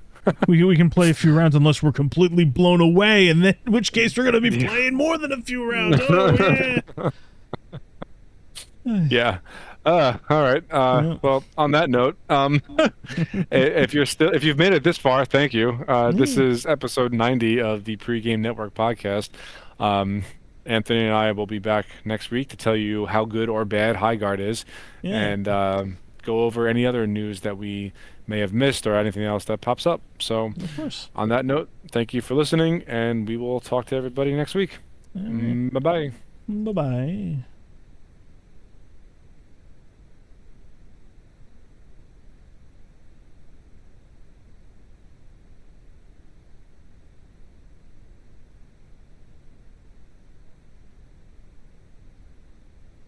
We can play a few rounds unless we're completely blown away, and then in which case we're gonna be playing more than a few rounds. Oh yeah.
Yeah. All right.
Yeah.
Well, on that note, if you've made it this far, thank you. This is episode 90 of the Pre-Game Network podcast. Anthony and I will be back next week to tell you how good or bad Highguard is,
Yeah.
and go over any other news that we may have missed or anything else that pops up. So,
Of course.
on that note, thank you for listening, and we will talk to everybody next week.
All right.
Bye bye.
Bye bye.